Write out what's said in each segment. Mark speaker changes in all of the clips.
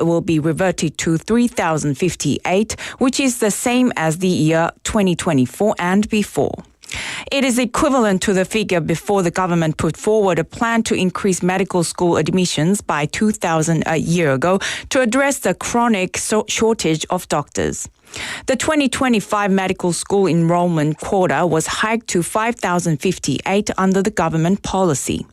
Speaker 1: will be reverted to 3,058, which is the same as the year 2024 and before. It is equivalent to the figure before the government put forward a plan to increase medical school admissions by 2,000 a year ago to address the chronic shortage of doctors. The 2025 medical school enrollment quota was hiked to 5,058 under the government policy.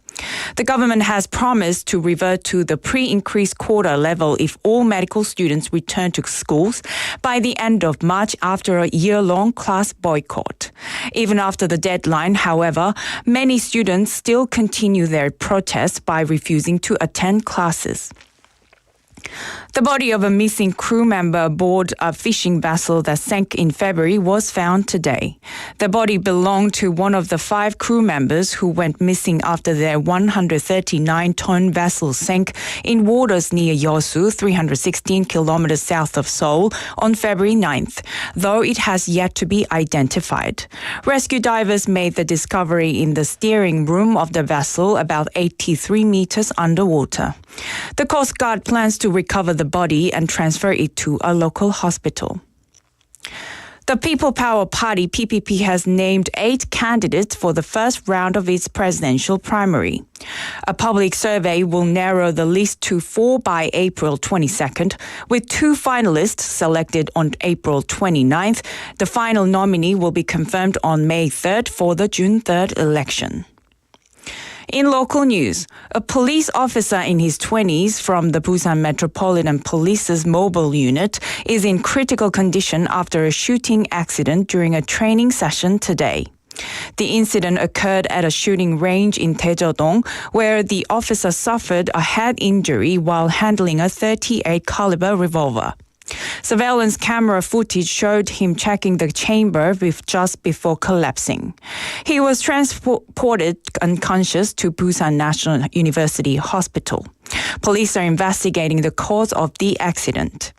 Speaker 1: The government has promised to revert to the pre-increased quota level if all medical students return to schools by the end of March after a year-long class boycott. Even after the deadline, however, many students still continue their protests by refusing to attend classes. The body of a missing crew member aboard a fishing vessel that sank in February was found today. The body belonged to one of the 5 crew members who went missing after their 139-ton vessel sank in waters near Yeosu, 316 kilometers south of Seoul, on February 9th, though it has yet to be identified. Rescue divers made the discovery in the steering room of the vessel about 83 meters underwater. The Coast Guard plans to recover the body and transfer it to a local hospital. The People Power Party, PPP, has named 8 candidates for the first round of its presidential primary. A public survey will narrow the list to 4 by April 22nd, with 2 finalists selected on April 29th. The final nominee will be confirmed on May 3rd for the June 3rd election. In local news, a police officer in his 20s from the Busan Metropolitan Police's mobile unit is in critical condition after a shooting accident during a training session today. The incident occurred at a shooting range in Daejeon, where the officer suffered a head injury while handling a .38 caliber revolver. Surveillance camera footage showed him checking the chamber just before collapsing. He was transported unconscious to Busan National University Hospital. Police are investigating the cause of the accident.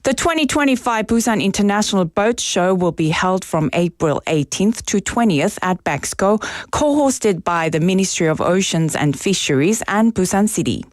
Speaker 1: The 2025 Busan International Boat Show will be held from April 18th to 20th at Bexco, co-hosted by the Ministry of Oceans and Fisheries and Busan City.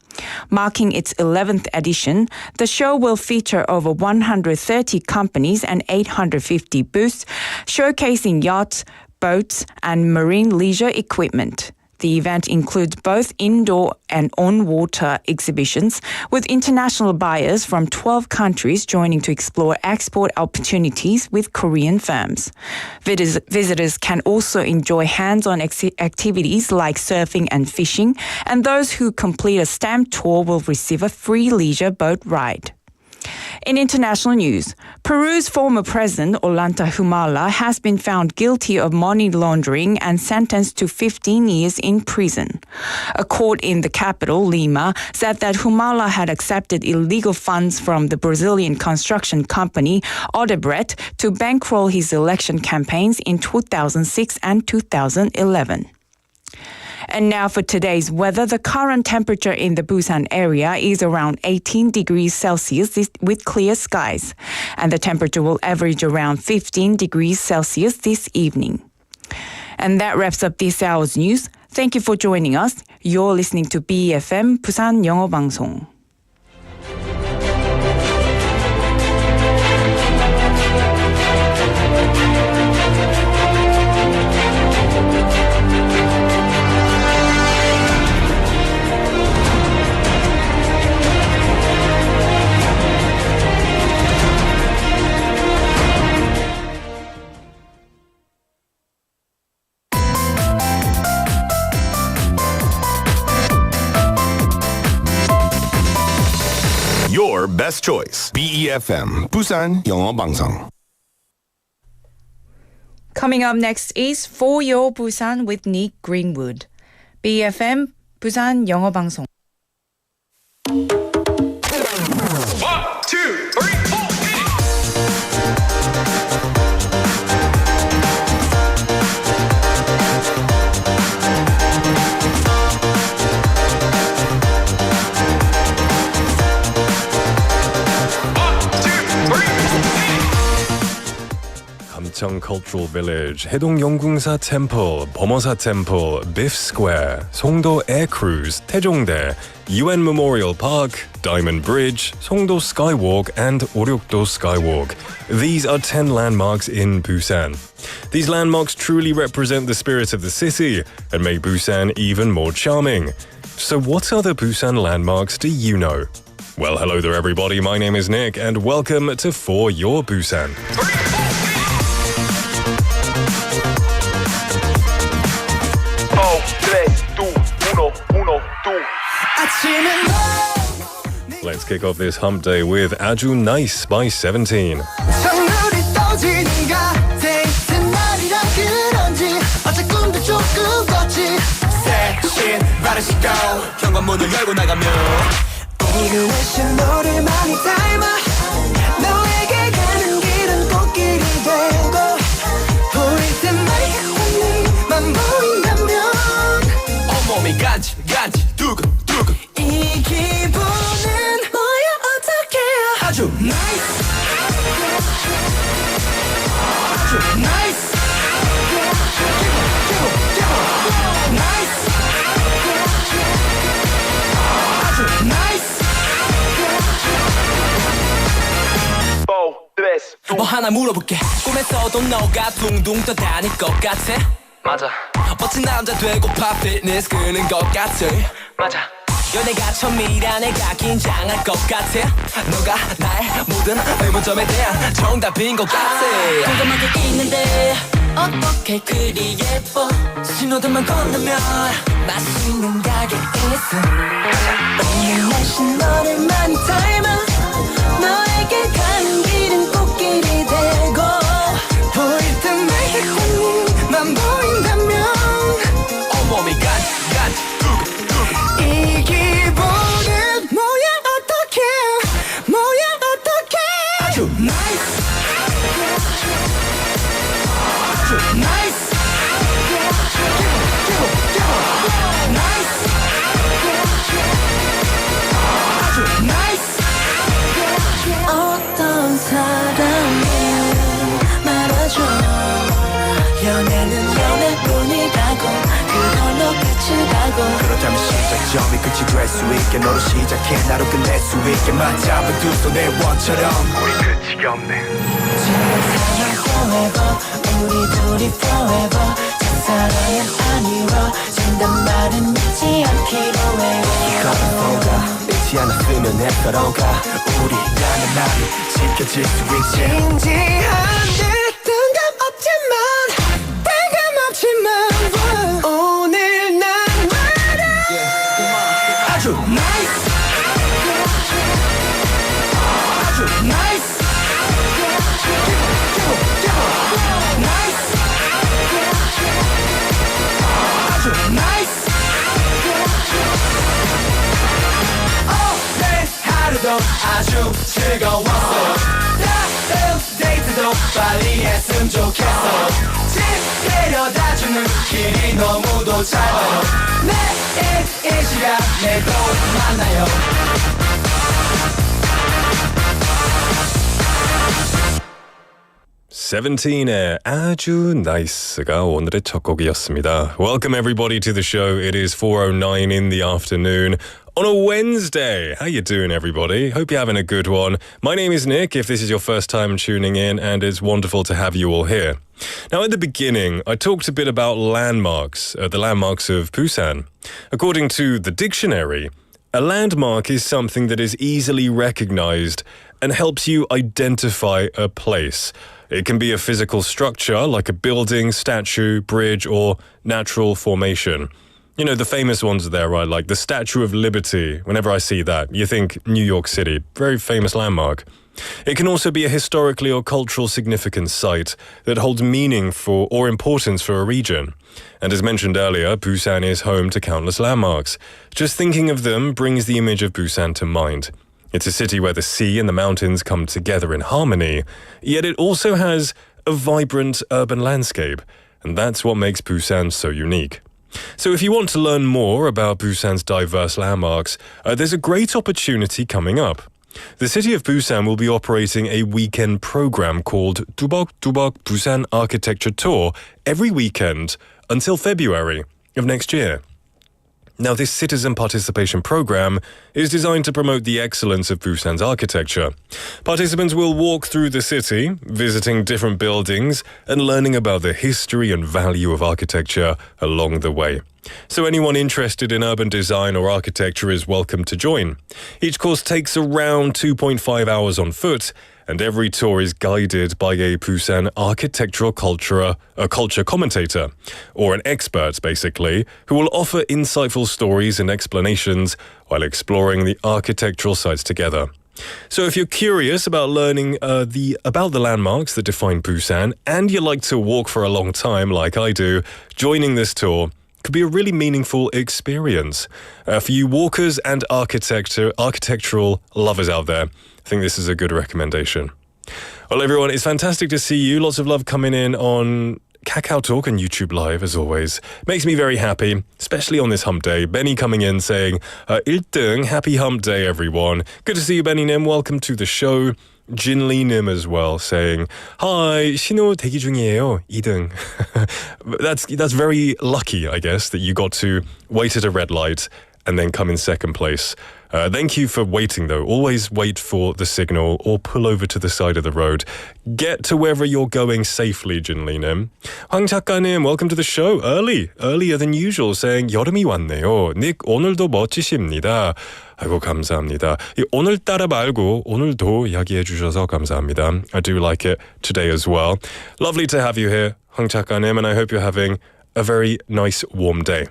Speaker 1: Marking its 11th edition, the show will feature over 130 companies and 850 booths, showcasing yachts, boats, and marine leisure equipment. The event includes both indoor and on-water exhibitions, with international buyers from 12 countries joining to explore export opportunities with Korean firms. Visitors can also enjoy hands-on activities like surfing and fishing, and those who complete a stamp tour will receive a free leisure boat ride. In international news, Peru's former president, Ollanta Humala, has been found guilty of money laundering and sentenced to 15 years in prison. A court in the capital, Lima, said that Humala had accepted illegal funds from the Brazilian construction company Odebrecht to bankroll his election campaigns in 2006 and 2011. And now for today's weather. The current temperature in the Busan area is around 18 degrees Celsius with clear skies. And the temperature will average around 15 degrees Celsius this evening. And that wraps up this hour's news. Thank you for joining us. You're listening to BFM 부산영어방송.
Speaker 2: Your best choice. BEFM 부산영어방송.
Speaker 1: Coming up next is For Your Busan with Nick Greenwood. BFM 부산영어방송.
Speaker 2: 1, 2, 3, 4.
Speaker 3: Yecheong Cultural Village, 해동 용궁사 Temple, 범어사 Temple, Biff Square, 송도 Air Cruise, 태종대, UN Memorial Park, Diamond Bridge, 송도 Skywalk, and Oryokdo Skywalk. These are 10 landmarks in Busan. These landmarks truly represent the spirit of the city and make Busan even more charming. So what other Busan landmarks do you know? Well, hello there everybody, my name is Nick and welcome to For Your Busan. Let's kick off this hump day with 아주 Nice by 17.
Speaker 4: 현관문을 열고 나가면 오늘의 신호를 많이 닮아 너에게 가는 길은 꽃길이 되고 보일 때만 보인다면 온몸이 간지 두근두근 이 기분은 뭐야 어떡해 아주 nice 아주 nice 뭐 하나 물어볼게 꿈에서도 너가 둥둥 떠다닐 것 같아 맞아 멋진 남자 되고파 피트니스 끄는 것 같아 맞아 연애가 처음이라 내가 긴장할 것 같아 너가 나의 모든 의문점에 대한 정답인 것 같아 공감하게 있는데 어떻게 그리 예뻐 신호등만 건너면 맛있는 가게 있어 오늘 날씨 너를 많이 닮아 너에게 가는 길은 꽃길이 되고 보일 듯만 보인다면 온몸이 간지 두근두근 이 기분은 뭐야 어떡해 아주 nice 아주 nice nice 아주 nice 어떤 사람이 말아줘 연애는 연애뿐이라고 그걸로 끝이라고 그렇다면 시작점이 끝이 될 수 있게 너로 시작해 나로 끝낼 수 있게 맞잡은 두 손의 원처럼 우리 끝이 없네 지금 사랑 forever 우리 둘이 forever 첫사랑은 아니워진단 말은 잊지 않기로 해 이거는 잊지 않았으면 해 서로가 우리라는 나를 지켜질 수 있지 진지한데 뜬금없지만 오늘 난 말야 아주 nice 아주 nice nice 아주 nice 오늘 하루도 아주 즐거웠어 다음 데이트도 빨리 했으면 좋겠어 집 데려다주는 길이 너무도 짧아요 내일 이 시간에 또 만나요
Speaker 3: 17의 아주 nice가 오늘의 첫 곡이었습니다. Welcome everybody to the show. It is 4:09 in the afternoon on a Wednesday. How you doing everybody? Hope you're having a good one. My name is Nick if this is your first time tuning in and it's wonderful to have you all here. Now at the beginning I talked a bit about landmarks, the landmarks of Busan. According to the dictionary, a landmark is something that is easily recognized and helps you identify a place. It can be a physical structure like a building, statue, bridge, or natural formation. You know, the famous ones are there, right? Like the Statue of Liberty. Whenever I see that, you think New York City. Very famous landmark. It can also be a historically or cultural significant site that holds meaning for or importance for a region. And as mentioned earlier, Busan is home to countless landmarks. Just thinking of them brings the image of Busan to mind. It's a city where the sea and the mountains come together in harmony, yet it also has a vibrant urban landscape, and that's what makes Busan so unique. So if you want to learn more about Busan's diverse landmarks, there's a great opportunity coming up. The city of Busan will be operating a weekend program called 뚜벅뚜벅 Busan Architecture Tour every weekend until February of next year. Now, this citizen participation program is designed to promote the excellence of Busan's architecture. Participants will walk through the city, visiting different buildings and learning about the history and value of architecture along the way. So anyone interested in urban design or architecture is welcome to join. Each course takes around 2.5 hours on foot, and every tour is guided by a Busan architectural culture commentator, or an expert basically, who will offer insightful stories and explanations while exploring the architectural sites together. So if you're curious about learning about the landmarks that define Busan, and you like to walk for a long time like I do, joining this tour could be a really meaningful experience. For you walkers and architectural lovers out there, I think this is a good recommendation. Well, everyone, it's fantastic to see you. Lots of love coming in on Kakao Talk and YouTube Live, as always. Makes me very happy, especially on this hump day. Benny coming in saying, 1등, happy hump day, everyone. Good to see you, Benny Nim. Welcome to the show. Jin Lee Nim as well, saying, hi, 신호 대기 중이에요, 2등. That's very lucky, I guess, that you got to wait at a red light and then come in second place. Thank you for waiting, though. Always wait for the signal or pull over to the side of the road. Get to wherever you're going safely, Jin Lee Nim. 황 작가님, welcome to the show. Earlier than usual, saying, 여름이 왔네요. 닉, 오늘도 멋지십니다. 아이고, 감사합니다. 오늘따라 말고 오늘도 이야기해 주셔서 감사합니다. I do like it today as well. Lovely to have you here, 황 작가님, and I hope you're having a very nice, warm day.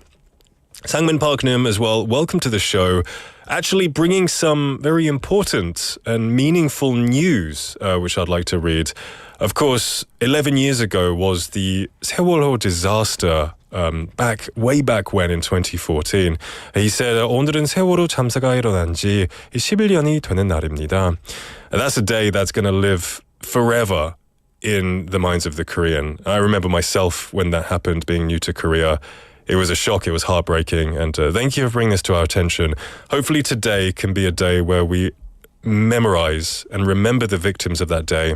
Speaker 3: Sangmin Park Nim as well, welcome to the show. Actually bringing some very important and meaningful news, which I'd like to read. Of course, 11 years ago was the 세월호 disaster, way back when in 2014. He said, 오늘은 세월호 참사가 일어난 지 11년이 되는 날입니다. And that's a day that's going to live forever in the minds of the Korean. I remember myself when that happened, being new to Korea. It was a shock, it was heartbreaking, and thank you for bringing this to our attention. Hopefully today can be a day where we memorize and remember the victims of that day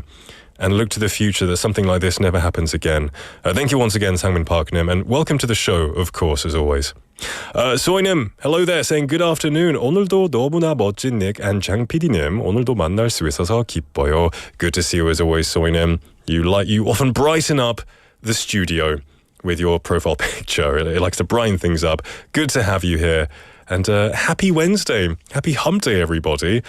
Speaker 3: and look to the future that something like this never happens again. Thank you once again, Sangmin Park Nim, and welcome to the show, of course, as always. Soinim, hello there, saying good afternoon. 오늘도 너무나 멋진 닉 and 장 PD님, 오늘도 만날 수 있어서 기뻐요. Good to see you as always, Soinim. You often brighten up the studio with your profile picture. It likes to brighten things up. Good to have you here. And happy Wednesday. Happy hump day, everybody.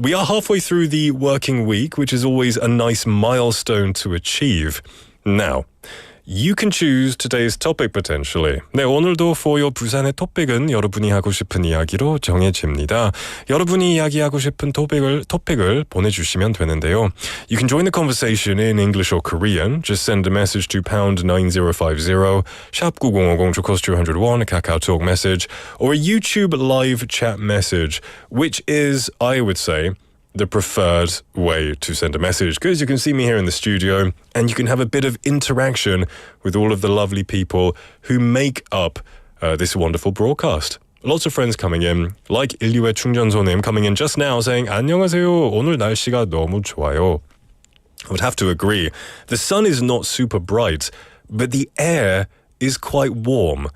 Speaker 3: We are halfway through the working week, which is always a nice milestone to achieve. Now, you can choose today's topic potentially. 네, 오늘도 for your 부산의 토픽은 여러분이 하고 싶은 이야기로 정해집니다. 여러분이 이야기하고 싶은 토픽을 보내주시면 되는데요. You can join the conversation in English or Korean. Just send a message to pound 9050, 샵 9050, to cost 201, a Kakao Talk message, or a YouTube live chat message, which is, I would say, the preferred way to send a message, because you can see me here in the studio and you can have a bit of interaction with all of the lovely people who make up this wonderful broadcast. Lots of friends coming in, like 인류의 충전소님 coming in just now saying 안녕하세요, 오늘 날씨가 너무 좋아요. I would have to agree. The sun is not super bright, but the air is quite warm.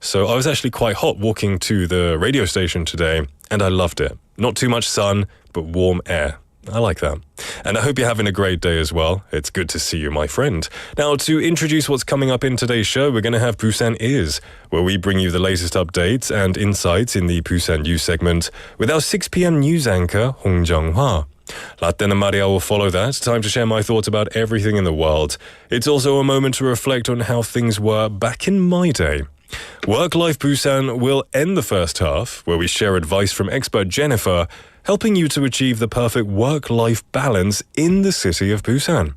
Speaker 3: So I was actually quite hot walking to the radio station today, and I loved it. Not too much sun, but warm air. I like that. And I hope you're having a great day as well. It's good to see you, my friend. Now, to introduce what's coming up in today's show, we're going to have Busan Is, where we bring you the latest updates and insights in the Busan News segment with our 6 p.m. news anchor, Hong Jung-hwa. Latin and Maria will follow that. Time to share my thoughts about everything in the world. It's also a moment to reflect on how things were back in my day. Work Life Busan will end the first half, where we share advice from expert Jennifer, helping you to achieve the perfect work-life balance in the city of Busan.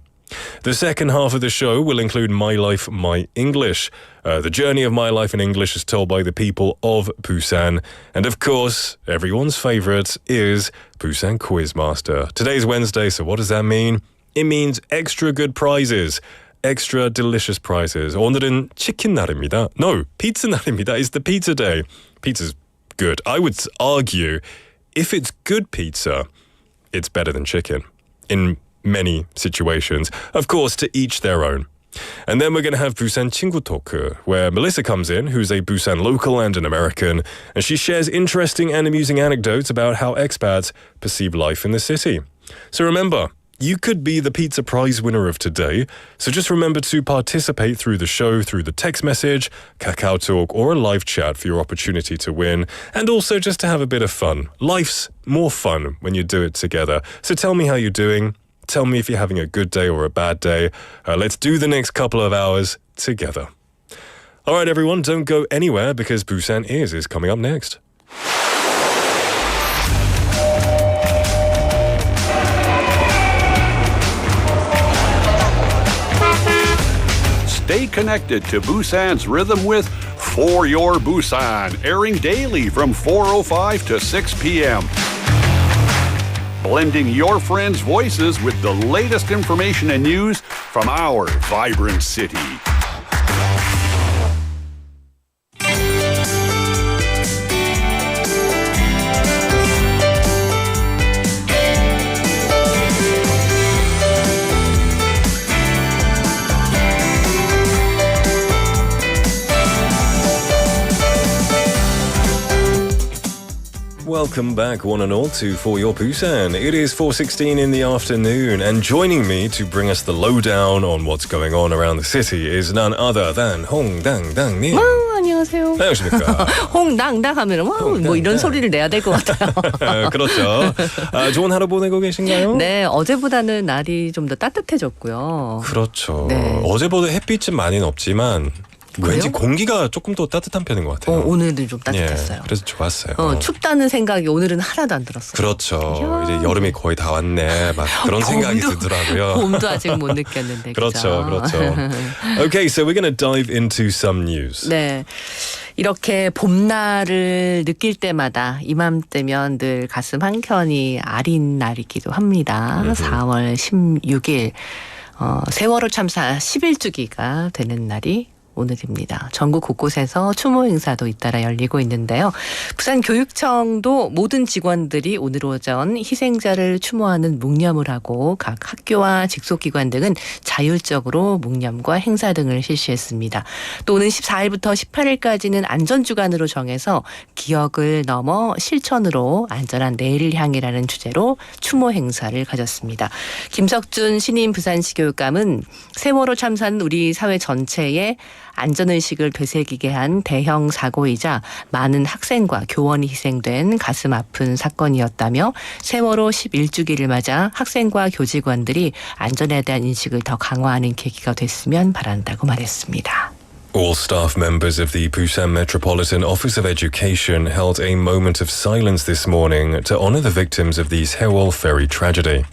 Speaker 3: The second half of the show will include My Life, My English. The journey of my life in English is told by the people of Busan. And of course, everyone's favorite is Busan Quiz Master. Today's Wednesday, so what does that mean? It means extra good prizes. Extra delicious prizes. 오늘은 치킨 날입니다. No, pizza 날입니다. It's the pizza day. Pizza's good. I would argue if it's good pizza, it's better than chicken in many situations. Of course, to each their own. And then we're going to have Busan 친구들이, where Melissa comes in, who's a Busan local and an American, and she shares interesting and amusing anecdotes about how expats perceive life in the city. So remember, you could be the pizza prize winner of today, so just remember to participate through the show, through the text message, Kakao Talk, or a live chat for your opportunity to win, and also just to have a bit of fun. Life's more fun when you do it together. So tell me how you're doing. Tell me if you're having a good day or a bad day. Let's do the next couple of hours together. All right, everyone, don't go anywhere because Busan Is coming up next.
Speaker 5: Stay connected to Busan's rhythm with For Your Busan, airing daily from 4:05 to 6 p.m. Blending your friends' voices with the latest information and news from our vibrant city.
Speaker 3: Welcome back, one and all, to For Your Busan. It is 4:16 in the afternoon, and joining me to bring us the lowdown on what's going on around the city is none other than 홍당당님.
Speaker 6: 안녕하세요.
Speaker 3: 안녕하십니까.
Speaker 6: 홍당당 하면 뭐 이런 소리를 내야 될 것 같아요.
Speaker 3: 그렇죠. 좋은 하루 보내고 계신가요?
Speaker 6: 네, 어제보다는 날이 좀 더 따뜻해졌고요.
Speaker 3: 그렇죠.
Speaker 6: 네.
Speaker 3: 어제보다 햇빛은 많이는 없지만 왠지 공기가 조금 더 따뜻한 편인 것 같아요.
Speaker 6: 오늘은 좀 따뜻했어요.
Speaker 3: 예, 그래서 좋았어요.
Speaker 6: 춥다는 생각이 오늘은 하나도 안 들었어요.
Speaker 3: 그렇죠. 이제 여름이 거의 다 왔네. 막 그런 생각이 들더라고요.
Speaker 6: 봄도 아직 못 느꼈는데.
Speaker 3: 그렇죠, 그렇죠. Okay, so we're going to dive into some news.
Speaker 6: 네. 이렇게 봄날을 느낄 때마다 이맘때면 늘 가슴 한켠이 아린 날이기도 합니다. 4월 16일 세월호 참사 11주기가 되는 날이 오늘입니다. 전국 곳곳에서 추모 행사도 잇따라 열리고 있는데요. 부산교육청도 모든 직원들이 오늘 오전 희생자를 추모하는 묵념을 하고 각 학교와 직속기관 등은 자율적으로 묵념과 행사 등을 실시했습니다. 또 오는 14일부터 18일까지는 안전주간으로 정해서 기억을 넘어 실천으로 안전한 내일을 향해라는 주제로 추모 행사를 가졌습니다. 김석준 신임 부산시 교육감은 세월호 참사는 우리 사회 전체에 안전의식을 되새기게 한 대형 사고이자 많은 학생과 교원이 희생된 가슴 아픈 사건이었다며 세월호 11주기를 맞아 학생과 교직원들이 안전에 대한 인식을 더 강화하는 계기가 됐으면 바란다고 말했습니다.
Speaker 3: All staff members of the Busan Metropolitan Office of Education held a moment of silence this morning to honor the victims of the Sewol ferry tragedy.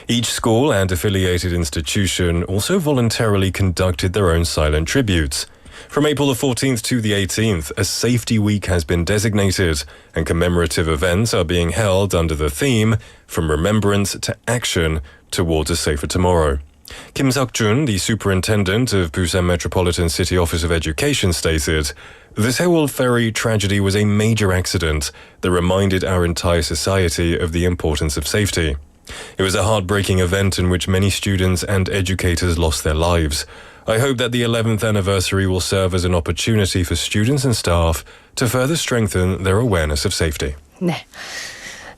Speaker 3: Each school and affiliated institution also voluntarily conducted their own silent tributes. From April the 14th to the 18th, a safety week has been designated, and commemorative events are being held under the theme From Remembrance to Action Towards a Safer Tomorrow. Kim Seok-jun, the superintendent of Busan Metropolitan City Office of Education, stated, "The Sewol ferry tragedy was a major accident that reminded our entire society of the importance of safety. It was a heartbreaking event in which many students and educators lost their lives. I hope that the 11th anniversary will serve as an opportunity for students and staff to further strengthen their awareness of safety."
Speaker 6: 네.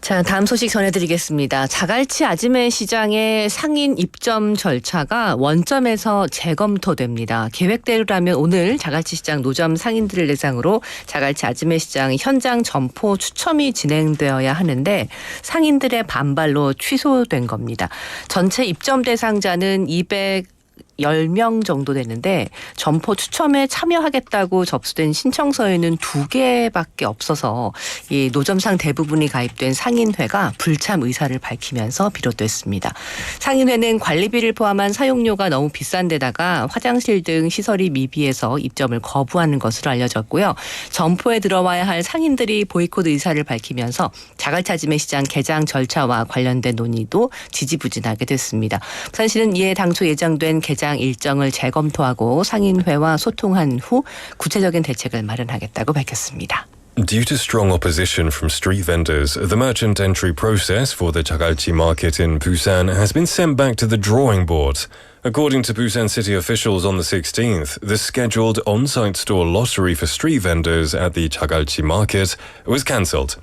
Speaker 6: 자, 다음 소식 전해드리겠습니다. 자갈치 아지매 시장의 상인 입점 절차가 원점에서 재검토됩니다. 계획대로라면 오늘 자갈치 시장 노점 상인들을 대상으로 자갈치 아지매 시장 현장 점포 추첨이 진행되어야 하는데 상인들의 반발로 취소된 겁니다. 전체 입점 대상자는 210명 정도 되는데 점포 추첨에 참여하겠다고 접수된 신청서에는 2개밖에 없어서 이 노점상 대부분이 가입된 상인회가 불참 의사를 밝히면서 비롯됐습니다. 상인회는 관리비를 포함한 사용료가 너무 비싼 데다가 화장실 등 시설이 미비해서 입점을 거부하는 것으로 알려졌고요. 점포에 들어와야 할 상인들이 보이콧 의사를 밝히면서 자갈치 아지매 시장 개장 절차와 관련된 논의도 지지부진하게 됐습니다. 부산시는 이에 당초 예정된 개장 일정을 재검토하고 상인회와 소통한 후 구체적인 대책을 마련하겠다고 밝혔습니다.
Speaker 3: Due to strong opposition from street vendors, the merchant entry process for the 자갈치 market in Busan has been sent back to the drawing board. According to Busan city officials on the 16th, the scheduled on-site store lottery for street vendors at the 자갈치 market was cancelled.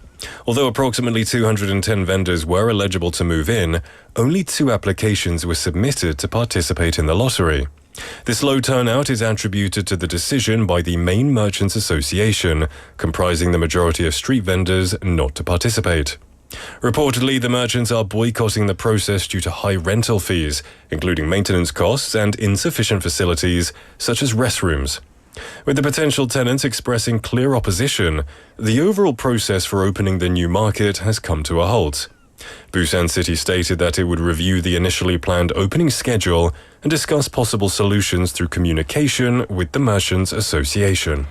Speaker 3: Although approximately 210 vendors were eligible to move in, only 2 applications were submitted to participate in the lottery. This low turnout is attributed to the decision by the main merchants association, comprising the majority of street vendors, not to participate. Reportedly, the merchants are boycotting the process due to high rental fees, including maintenance costs and insufficient facilities, such as restrooms. With the potential tenants expressing clear opposition, the overall process for opening the new market has come to a halt. Busan City stated that it would review the initially planned opening schedule and discuss possible solutions through communication with the Merchants Association.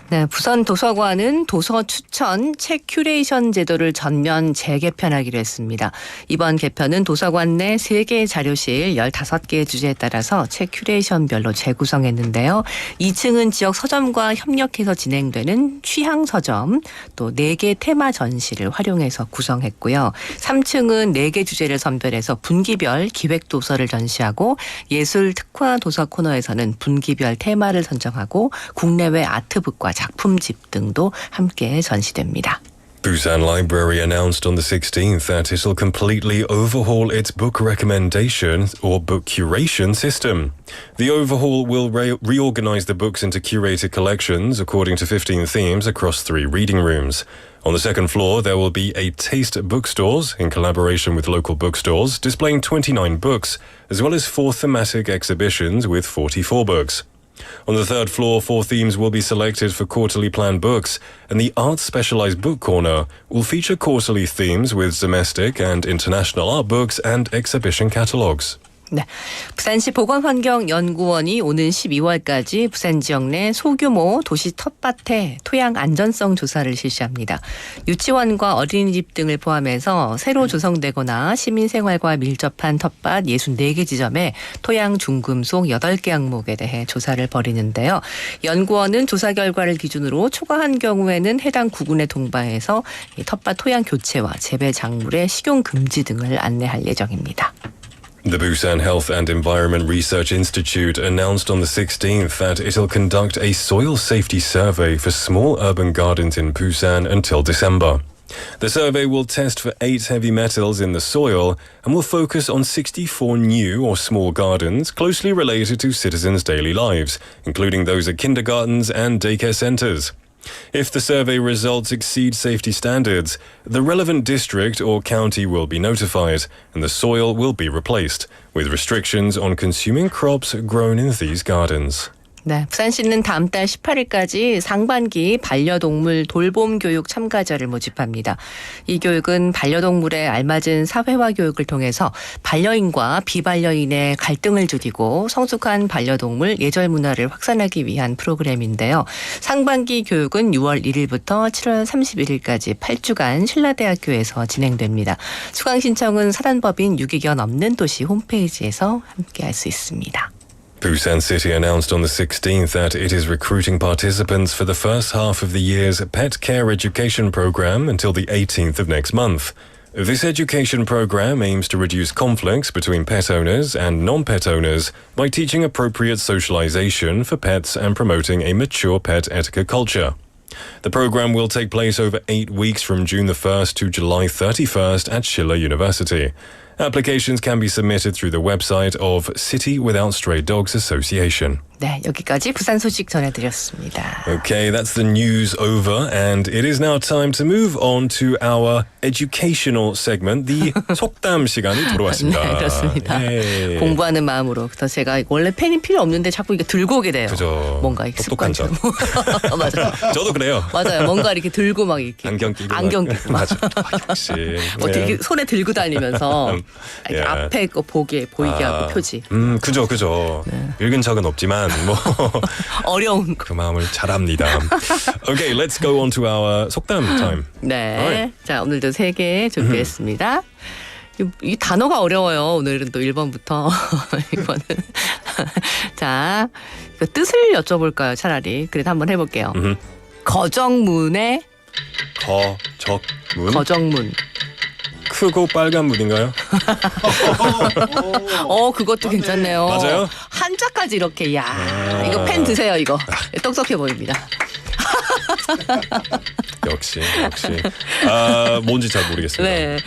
Speaker 6: 네, 부산 도서관은 도서 추천, 책 큐레이션 제도를 전면 재개편하기로 했습니다. 이번 개편은 도서관 내 3개의 자료실 15개의 주제에 따라서 책 큐레이션별로 재구성했는데요. 2층은 지역 서점과 협력해서 진행되는 취향 서점, 또 4개 테마 전시를 활용해서 구성했고요. 3층은 4개 주제를 선별해서 분기별 기획 도서를 전시하고 예술 특화 도서 코너에서는 분기별 테마를 선정하고 국내외 아트북과 작품집 등도 함께 전시됩니다.
Speaker 3: Busan Library announced on the 16th that it will completely overhaul its book recommendation or book curation system. The overhaul will reorganize the books into curated collections according to 15 themes across 3 reading rooms. On the second floor, there will be a taste bookstores in collaboration with local bookstores, displaying 29 books, as well as 4 thematic exhibitions with 44 books. On the third floor, 4 themes will be selected for quarterly planned books, and the Arts Specialized Book Corner will feature quarterly themes with domestic and international art books and exhibition catalogues.
Speaker 6: 네, 부산시 보건환경연구원이 오는 12월까지 부산 지역 내 소규모 도시 텃밭의 토양 안전성 조사를 실시합니다. 유치원과 어린이집 등을 포함해서 새로 조성되거나 시민생활과 밀접한 텃밭 64개 지점에 토양 중금속 8개 항목에 대해 조사를 벌이는데요. 연구원은 조사 결과를 기준으로 초과한 경우에는 해당 구군에 동반해서 텃밭 토양 교체와 재배 작물의 식용 금지 등을 안내할 예정입니다.
Speaker 3: The Busan Health and Environment Research Institute announced on the 16th that it'll conduct a soil safety survey for small urban gardens in Busan until December. The survey will test for 8 heavy metals in the soil and will focus on 64 new or small gardens closely related to citizens' daily lives, including those at kindergartens and daycare centers. If the survey results exceed safety standards, the relevant district or county will be notified and the soil will be replaced, with restrictions on consuming crops grown in these gardens.
Speaker 6: 네, 부산시는 다음 달 18일까지 상반기 반려동물 돌봄 교육 참가자를 모집합니다. 이 교육은 반려동물에 알맞은 사회화 교육을 통해서 반려인과 비반려인의 갈등을 줄이고 성숙한 반려동물 예절 문화를 확산하기 위한 프로그램인데요. 상반기 교육은 6월 1일부터 7월 31일까지 8주간 신라대학교에서 진행됩니다. 수강 신청은 사단법인 유기견 없는 도시 홈페이지에서 함께할 수 있습니다.
Speaker 3: Busan City announced on the 16th that it is recruiting participants for the first half of the year's pet care education program until the 18th of next month. This education program aims to reduce conflicts between pet owners and non-pet owners by teaching appropriate socialization for pets and promoting a mature pet etiquette culture. The program will take place over 8 weeks from June the 1st to July 31st at Schiller University. Applications can be submitted through the website of City Without Stray Dogs Association.
Speaker 6: 네, 여기까지 부산 소식 전해드렸습니다.
Speaker 3: Okay, that's the news over, and it is now time to move on to our educational segment, the 속담 시간이 돌아왔습니다.
Speaker 6: 네, 그렇습니다.
Speaker 3: 예.
Speaker 6: 공부하는 마음으로. 그래서 제가 원래 펜이 필요 없는데 자꾸 이게 들고 오게 돼요.
Speaker 3: 그죠.
Speaker 6: 뭔가
Speaker 3: 똑똑한 점.
Speaker 6: 맞아요.
Speaker 3: 저도 그래요.
Speaker 6: 맞아요. 뭔가 이렇게 들고 막 이렇게
Speaker 3: 안경 끼고.
Speaker 6: 맞아.
Speaker 3: 역시.
Speaker 6: 어떻게 손에 들고 다니면서 이렇게
Speaker 3: Yeah.
Speaker 6: 앞에 거 보게 보이게 하고 표지.
Speaker 3: 그죠. 읽은 적은 없지만 뭐
Speaker 6: 어려운 거.
Speaker 3: 그 마음을 잘합니다. Okay, let's go on to our 속담 time.
Speaker 6: 네.
Speaker 3: Alright.
Speaker 6: 자, 오늘도 3개 준비했습니다. 이 단어가 어려워요. 오늘은 또 1번부터. 이거는. 자, 그 뜻을 여쭤볼까요? 차라리. 그래도 한번 해볼게요. 거정문의
Speaker 3: 거적문?
Speaker 6: 거적문.
Speaker 3: 크고 빨간 문인가요?
Speaker 6: 그것도 괜찮네요.
Speaker 3: 맞아요?
Speaker 6: 한자까지 이렇게 이거 펜 드세요 이거. 똑똑해 보입니다.
Speaker 3: 역시. 뭔지 잘 모르겠습니다.
Speaker 6: 네.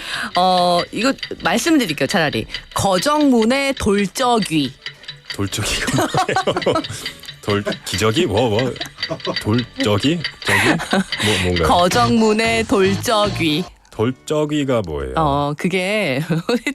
Speaker 6: 이거 말씀드릴게요. 차라리 거정문의 돌적위.
Speaker 3: 돌적이가 뭐예요? 기저귀? 돌적이? 뭔가요?
Speaker 6: 거정문의 돌적위.
Speaker 3: 돌적이가 뭐예요?
Speaker 6: 그게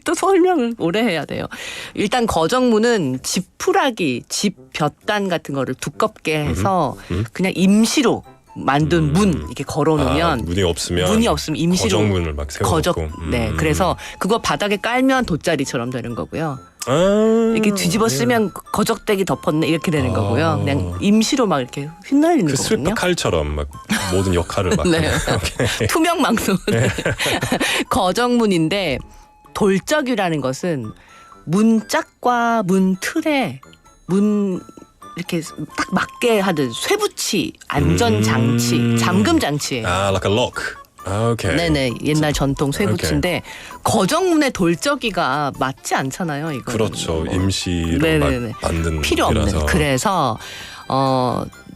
Speaker 6: 또 설명을 오래 해야 돼요. 일단 거정문은 지푸라기, 집 볕단 같은 거를 두껍게 해서 그냥 임시로 만든 문 이렇게 걸어놓으면
Speaker 3: 문이 없으면
Speaker 6: 임시로
Speaker 3: 거정문을 막 세워놓고
Speaker 6: 네, 그래서 그거 바닥에 깔면 돗자리처럼 되는 거고요. 이렇게 뒤집어 쓰면 거적대기 덮었네 이렇게 되는 거고요. 그냥 임시로 막 이렇게 휘날리는 거거든요.
Speaker 3: 스위퍼 칼처럼 막 모든 역할을 막
Speaker 6: 네. 투명 망토. 네. 거정문인데 돌적이라는 것은 문짝과 문 틀에 문 이렇게 딱 맞게 하듯 쇠붙이, 안전장치, 잠금장치예요.
Speaker 3: like a lock. 오케이.
Speaker 6: 네네, 옛날 전통 쇠붙인데 거정문의 돌적이가 맞지 않잖아요. 이거.
Speaker 3: 그렇죠. 임시로 만든
Speaker 6: 필요 없는.
Speaker 3: 문이라서.
Speaker 6: 그래서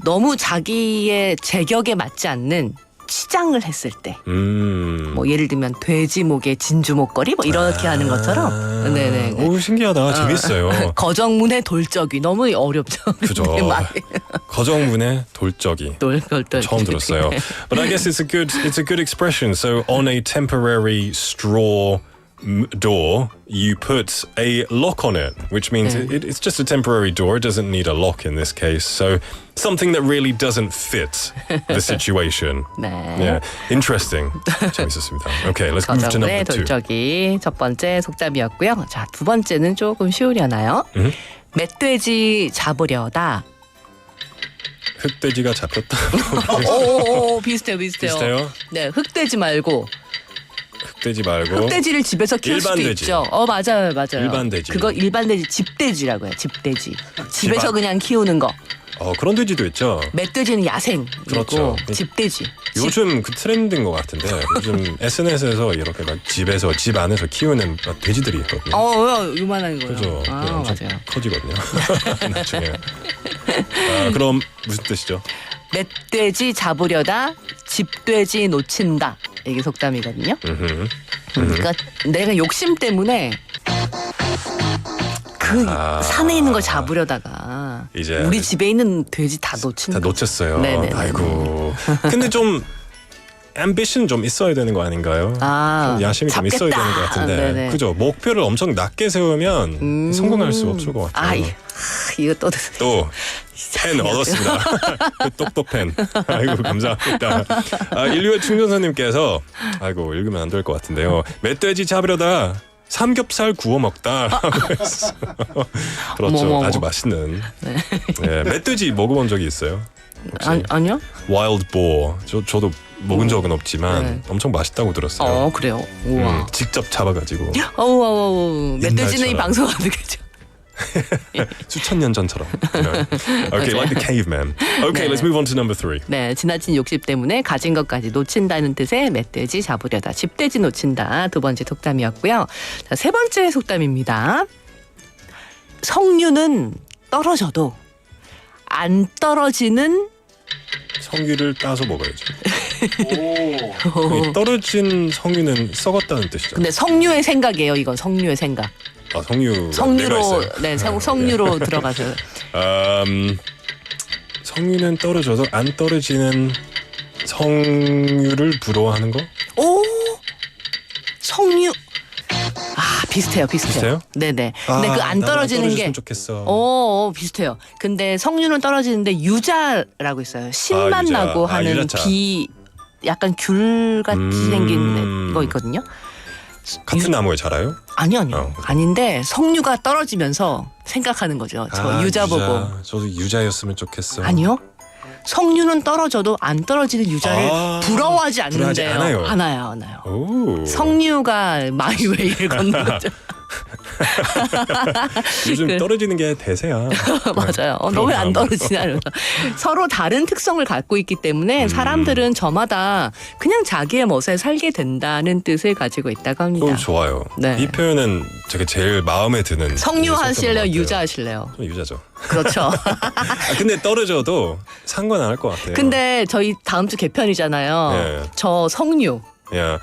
Speaker 6: 너무 자기의 제격에 맞지 않는 치장을 했을 때, 뭐 예를 들면 돼지 목에 진주 목걸이 뭐 이렇게 하는 것처럼, 네네.
Speaker 3: 오 신기하다, 재밌어요.
Speaker 6: 거정문의 돌적이 너무 어렵죠.
Speaker 3: 그죠. 거정문의 돌적이. 처음 들었어요. But I guess it's a good expression. So on a temporary straw door, you put a lock on it, which means it's just a temporary door. It doesn't need a lock in this case. So something that really doesn't fit the situation.
Speaker 6: 네.
Speaker 3: Yeah, interesting. 재밌었습니다. Okay, let's move to number 2.
Speaker 6: 돌적이 첫 번째 속담이었고요. 자, 두 번째는 조금 쉬우려나요? 멧돼지 잡으려다.
Speaker 3: 흑돼지가 잡혔다.
Speaker 6: 비슷해요.
Speaker 3: 비슷해요?
Speaker 6: 네, 흑돼지 말고.
Speaker 3: 흑돼지 말고
Speaker 6: 흑돼지를 집에서 키울
Speaker 3: 일반
Speaker 6: 수도
Speaker 3: 돼지.
Speaker 6: 있죠. 맞아요.
Speaker 3: 일반 돼지.
Speaker 6: 그거 일반 돼지, 집돼지라고 해요. 집돼지. 집에서 그냥 키우는 거.
Speaker 3: 그런 돼지도 있죠.
Speaker 6: 멧돼지는 야생이고
Speaker 3: 그렇죠.
Speaker 6: 집돼지.
Speaker 3: 요즘 그 트렌드인 것 같은데 요즘 SNS에서 이렇게 막 집에서 집 안에서 키우는 돼지들이 있거든요.
Speaker 6: 요만한 거요.
Speaker 3: 그죠.
Speaker 6: 맞아요.
Speaker 3: 커지거든요. 나중에. 그럼 무슨 뜻이죠?
Speaker 6: 멧돼지 잡으려다 집돼지 놓친다. 이게 속담이거든요. 그러니까 내가 욕심 때문에 그 산에 있는 걸 잡으려다가
Speaker 3: 이제
Speaker 6: 우리 집에 있는 돼지 다 놓친다.
Speaker 3: 다 놓쳤어요.
Speaker 6: 네네네.
Speaker 3: 아이고. 근데 좀 ambition 좀 있어야 되는 거 아닌가요? 좀 야심이 좀 있어야 되는 것 같은데.
Speaker 6: 네네.
Speaker 3: 그죠? 목표를 엄청 낮게 세우면 성공할 수 없을 것 같아요.
Speaker 6: 이거
Speaker 3: 또 펜 얻었습니다. 똑똑 펜. 아이고 감사합니다. 인류의 충전사님께서 아이고 읽으면 안 될 것 같은데요. 멧돼지 잡으려다 삼겹살 구워 먹다. 그렇죠.
Speaker 6: 어머머머.
Speaker 3: 아주 맛있는. 네, 멧돼지 먹어본 적이 있어요?
Speaker 6: 아니요.
Speaker 3: Wild boar. 저도 먹은 적은 없지만 엄청 맛있다고 들었어요.
Speaker 6: 그래요. 우와.
Speaker 3: 직접 잡아가지고.
Speaker 6: 멧돼지는 이
Speaker 3: 옛날처럼.
Speaker 6: 방송 안 듣겠죠.
Speaker 3: 수천 년 전처럼. Okay, like the caveman. Okay, let's move on to number 3.
Speaker 6: 네, 지나친 욕심 때문에 가진 것까지 놓친다는 뜻의 멧돼지 잡으려다, 집돼지 놓친다. 두 번째 속담이었고요. 자, 세 번째 속담입니다. 석류는 떨어져도 안 떨어지는
Speaker 3: 성유를 따서 먹어야죠. 이 떨어진 성유는 썩었다는 뜻이죠.
Speaker 6: 근데 석류의 생각이에요. 이건 석류의 생각.
Speaker 3: 석류로
Speaker 6: 석류로 들어가서
Speaker 3: 석유는 떨어져도 안 떨어지는 성유를 부러워하는 거?
Speaker 6: 석류. 비슷해요.
Speaker 3: 비슷해요?
Speaker 6: 네네. 근데 그 안 떨어지는 게
Speaker 3: 좋겠어.
Speaker 6: 비슷해요. 근데 석류는 떨어지는데 유자라고 있어요. 신맛
Speaker 3: 유자.
Speaker 6: 나고 하는
Speaker 3: 유자차.
Speaker 6: 약간 귤 같이 생긴 거 있거든요.
Speaker 3: 같은 나무에 자라요?
Speaker 6: 아니요. 아닌데 석류가 떨어지면서 생각하는 거죠. 저 유자 보고.
Speaker 3: 저도 유자였으면 좋겠어.
Speaker 6: 아니요. 석류는 떨어져도 안 떨어지는 유자를 부러워하지 않는데요.
Speaker 3: 않아요.
Speaker 6: 않아요.
Speaker 3: 오.
Speaker 6: 석류가 마이웨이를 걷는 거죠.
Speaker 3: 요즘 떨어지는 게 대세야.
Speaker 6: 맞아요. 너무 안 떨어지냐 이러면서. 서로 다른 특성을 갖고 있기 때문에 사람들은 저마다 그냥 자기의 멋에 살게 된다는 뜻을 가지고 있다고 합니다.
Speaker 3: 좋아요.
Speaker 6: 네.
Speaker 3: 이 표현은 제가 제일 마음에 드는.
Speaker 6: 성유하실래요? 유자하실래요?
Speaker 3: 유자죠.
Speaker 6: 그렇죠.
Speaker 3: 근데 떨어져도 상관 안 할 것 같아요.
Speaker 6: 근데 저희 다음 주 개편이잖아요.
Speaker 3: 예.
Speaker 6: 저 성유.
Speaker 3: 야.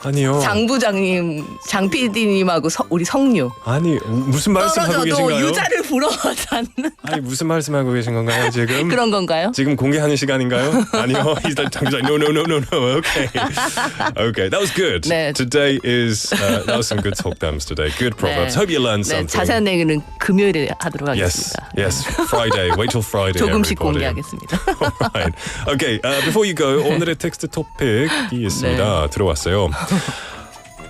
Speaker 3: 아니요.
Speaker 6: 장 부장님, 장 PD님하고 우리 성유.
Speaker 3: 아니 무슨 말씀하고 계신가요?
Speaker 6: 떨어져도 유자를 불어넣지 않는
Speaker 3: 아니 무슨 말씀하고 계신 건가요 지금?
Speaker 6: 그런 건가요?
Speaker 3: 지금 공개하는 시간인가요? 아니요. He's like 장부장. No. Okay. Okay. That was good.
Speaker 6: 네.
Speaker 3: Today is that was some good talkdams today. Good proverbs. Hope you learned
Speaker 6: 네,
Speaker 3: something.
Speaker 6: 자세한 얘기는 금요일에 하도록
Speaker 3: Yes.
Speaker 6: 하겠습니다.
Speaker 3: Yes. Friday. Wait till Friday.
Speaker 6: 조금씩
Speaker 3: everybody.
Speaker 6: 공개하겠습니다.
Speaker 3: Alright. Okay. Before you go, 오늘의 텍스트 토픽이 있습니다. 들어왔어요.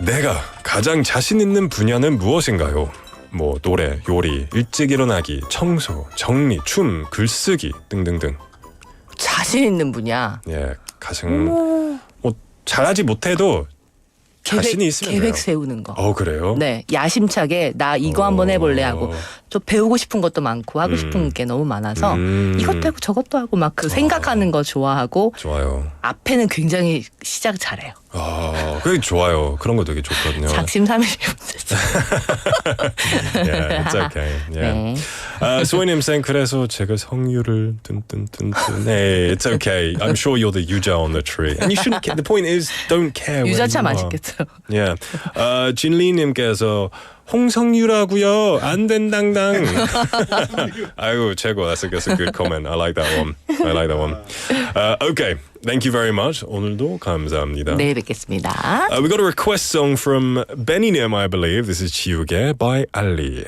Speaker 3: 내가 가장 자신 있는 분야는 무엇인가요? 뭐 노래, 요리, 일찍 일어나기, 청소, 정리, 춤, 글쓰기 등등등.
Speaker 6: 자신 있는 분야.
Speaker 3: 예, 가장 뭐 잘하지 못해도 자신이 있으면
Speaker 6: 계획
Speaker 3: 돼요.
Speaker 6: 세우는 거.
Speaker 3: 그래요?
Speaker 6: 네, 야심차게 나 이거 한번 해볼래 하고 또 배우고 싶은 것도 많고 하고 싶은 게 너무 많아서 이것도 하고 저것도 하고 막 그 생각하는 거 좋아하고
Speaker 3: 좋아요.
Speaker 6: 앞에는 굉장히 시작 잘해요.
Speaker 3: 그게 좋아요. 그런 거 되게 좋거든요.
Speaker 6: 작심삼일이 문제죠.
Speaker 3: Yeah, it's okay. Yeah.
Speaker 6: 네.
Speaker 3: 소희님 쌤 그래서 제가 성유를 뚠뚠뚠뚠. Hey, it's okay. I'm sure you're the yuja on the tree. And you shouldn't care. The point is, don't care.
Speaker 6: 유자차
Speaker 3: when you are.
Speaker 6: 맛있겠죠.
Speaker 3: Yeah. 진리님께서 홍성유라고요. 안 된당당. 아유 최고. That's a good comment. I like that one. Okay. Thank you very much. 오늘도 감사합니다.
Speaker 6: 내일 뵙겠습니다.
Speaker 3: We got a request song from Benny님, I believe. This is 지우개 by Ali.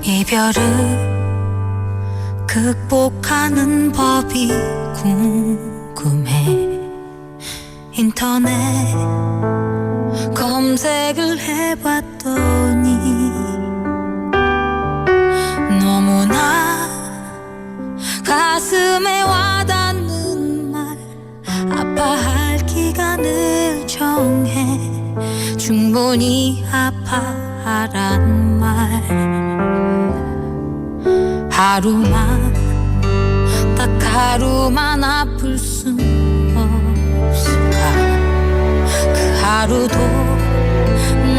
Speaker 7: 이별을 극복하는 법이 궁금해 인터넷 검색을 해봤더니 너무나 가슴에 와닿는 말 아파할 기간을 정해 충분히 아파하란 말 하루만 딱 하루만 아플 순 없을까 그 하루도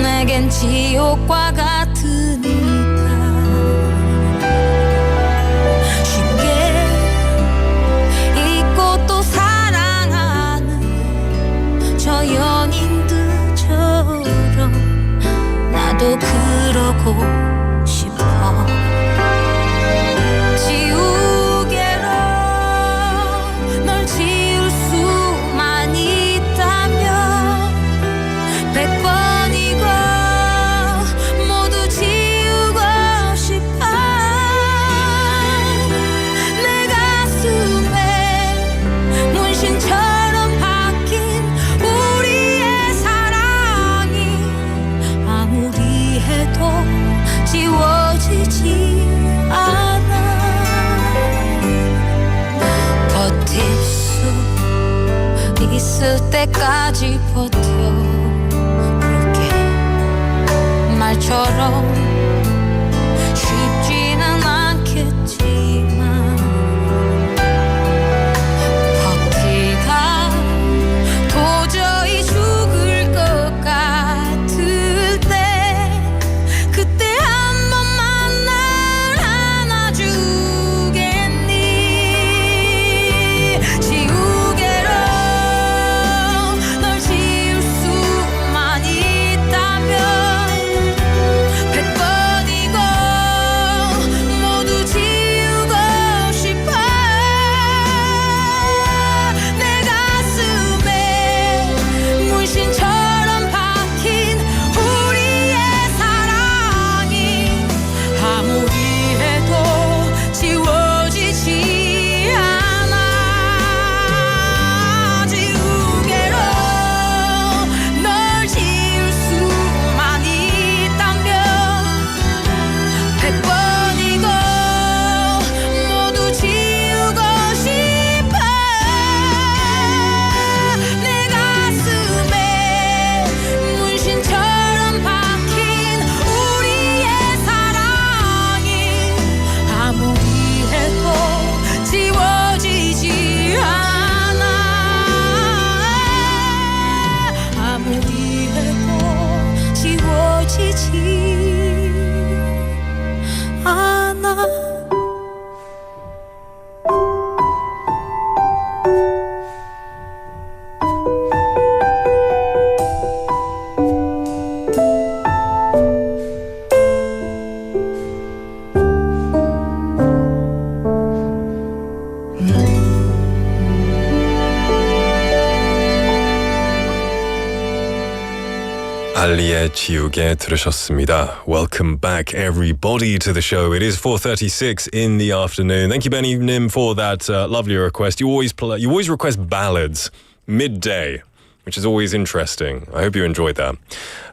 Speaker 7: 내겐 지옥과 같으니까 쉽게 잊고 또 사랑하는 저 연인들처럼 나도 그러고 싶어 지우개로 널 지울 수만 있다면 100번이고 모두 지우고 싶어 내 가슴에 문신처럼 박힌 우리의 사랑이 아무리 해도 지워지지 않아 버틸 수 있을 때까지 버텨볼게 말처럼 쉽지는 않겠지만 버티다 도저히 죽을 것 같을 때 그때 한 번만 날 안아주겠니 지우개로 널 지울 수만 있다면 100번이고
Speaker 3: 알리의 지우개 들으셨습니다. Welcome back everybody to the show. It is 4:36 in the afternoon. Thank you, Benny Nim, for that lovely request. You always request ballads midday, which is always interesting. I hope you enjoyed that.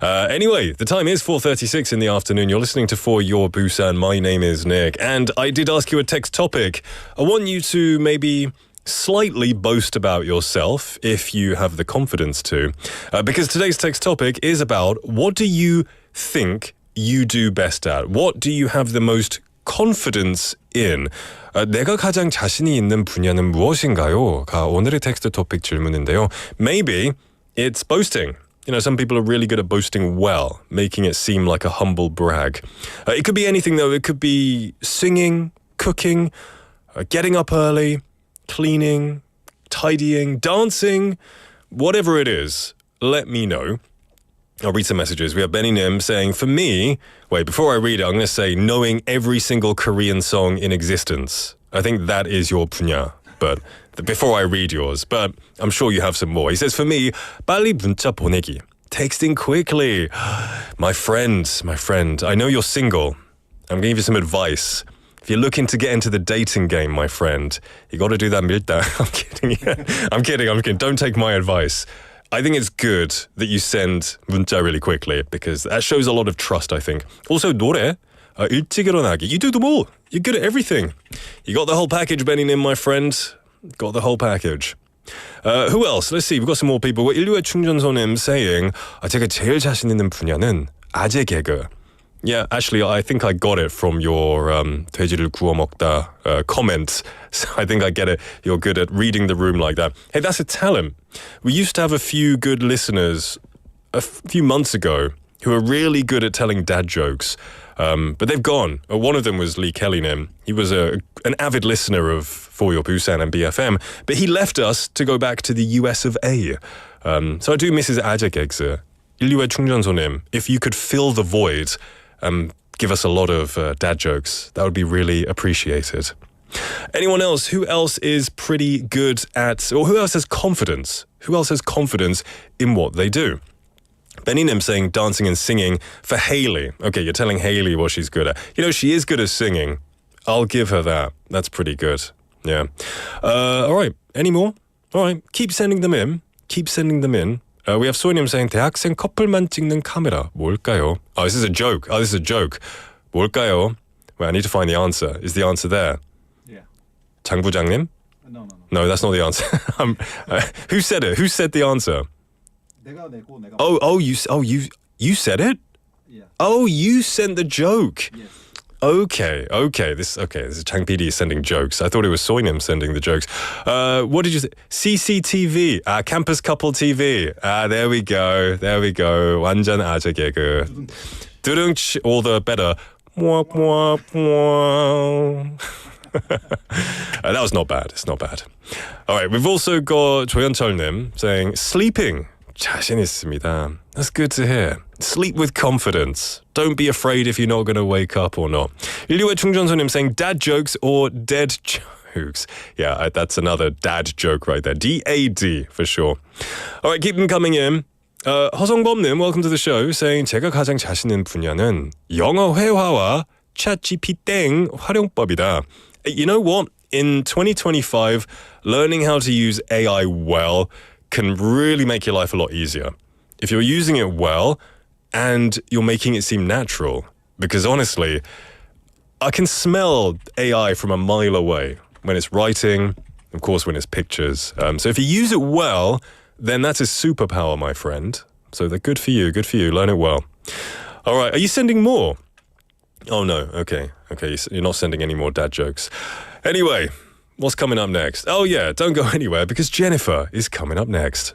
Speaker 3: Anyway, the time is 4:36 in the afternoon. You're listening to For Your Busan. My name is Nick, and I did ask you a text topic. I want you to maybe slightly boast about yourself if you have the confidence to. Because today's text topic is about what do you think you do best at? What do you have the most confidence in? 내가 가장 자신이 있는 분야는 무엇인가요? 가 오늘의 텍스트 토픽 질문인데요. Maybe it's boasting. You know, some people are really good at boasting well, making it seem like a humble brag. It could be anything though. It could be singing, cooking, getting up early, cleaning, tidying, dancing, whatever it is, let me know. I'll read some messages. We have Benny Nim saying, for me, before I read it, I'm going to say knowing every single Korean song in existence. I think that is your punya. But before I read yours, but I'm sure you have some more. He says, for me, 빨리 문자 보내기. Texting quickly. My friend, I know you're single. I'm going to give you some advice. If you're looking to get into the dating game, my friend, you got to do that 밀당. I'm kidding. I'm kidding. Don't take my advice. I think it's good that you send 문자 really quickly because that shows a lot of trust, I think. Also, 노래, 일찍 일어나기. You do them all. You're good at everything. You got the whole package, Benny Nim, my friend. Got the whole package. Who else? Let's see. We've got some more people. 인류의 충전소님 saying, 제가 제일 자신 있는 분야는 아재 개그. Yeah, actually, I think I got it from your 돼지를 구워 먹다 comment. So I think I get it. You're good at reading the room like that. Hey, that's a talent. We used to have a few good listeners a few months ago who were really good at telling dad jokes, but they've gone. One of them was Lee Kellynim. He was an avid listener of For Your Busan and BFM, but he left us to go back to the US of A. So I do miss his 아재 개그. 인류의 충전소님, if you could fill the void, give us a lot of dad jokes. That would be really appreciated. Anyone else? Who else is pretty good at, or who else has confidence? Who else has confidence in what they do? Benny Nim saying dancing and singing for Hayley. Okay, you're telling Hayley what she's good at. You know, she is good at singing. I'll give her that. That's pretty good. Yeah. All right. Any more? All right. Keep sending them in. We have 소희님 saying 대학생 커플만 찍는 카메라 뭘까요? Oh, this is a joke. 뭘까요? Well, I need to find the answer. Is the answer there?
Speaker 8: Yeah.
Speaker 3: 장 부장님? No, that's not the answer. Who said it? Who said the answer?
Speaker 8: 내가 내고 내가.
Speaker 3: You said it?
Speaker 8: Yeah.
Speaker 3: Oh, you sent the joke.
Speaker 8: Yes.
Speaker 3: Okay. This is Chang PD sending jokes. I thought it was Soinim sending the jokes. What did you say? CCTV, Campus Couple TV. There we go. 완전 아재 개그. 두둥치, all the better. That was not bad. It's not bad. All right, we've also got 조현철님 saying sleeping. 자신 있습니다. That's good to hear. Sleep with confidence. Don't be afraid if you're not going to wake up or not. 인류의 충전소님 saying dad jokes or dead jokes. Yeah, that's another dad joke right there. D-A-D for sure. All right, keep them coming in. 허성범님, welcome to the show, saying 제가 가장 자신 있는 분야는 영어 회화와 챗GPT 활용법이다. You know what? In 2025, learning how to use AI well can really make your life a lot easier. If you're using it well and you're making it seem natural. Because honestly, I can smell AI from a mile away when it's writing, of course, when it's pictures. So if you use it well, then that's a superpower, my friend. So they're good for you. Learn it well. All right. Are you sending more? Oh, no. Okay. You're not sending any more dad jokes. Anyway, what's coming up next? Oh, yeah. Don't go anywhere because Jennifer is coming up next.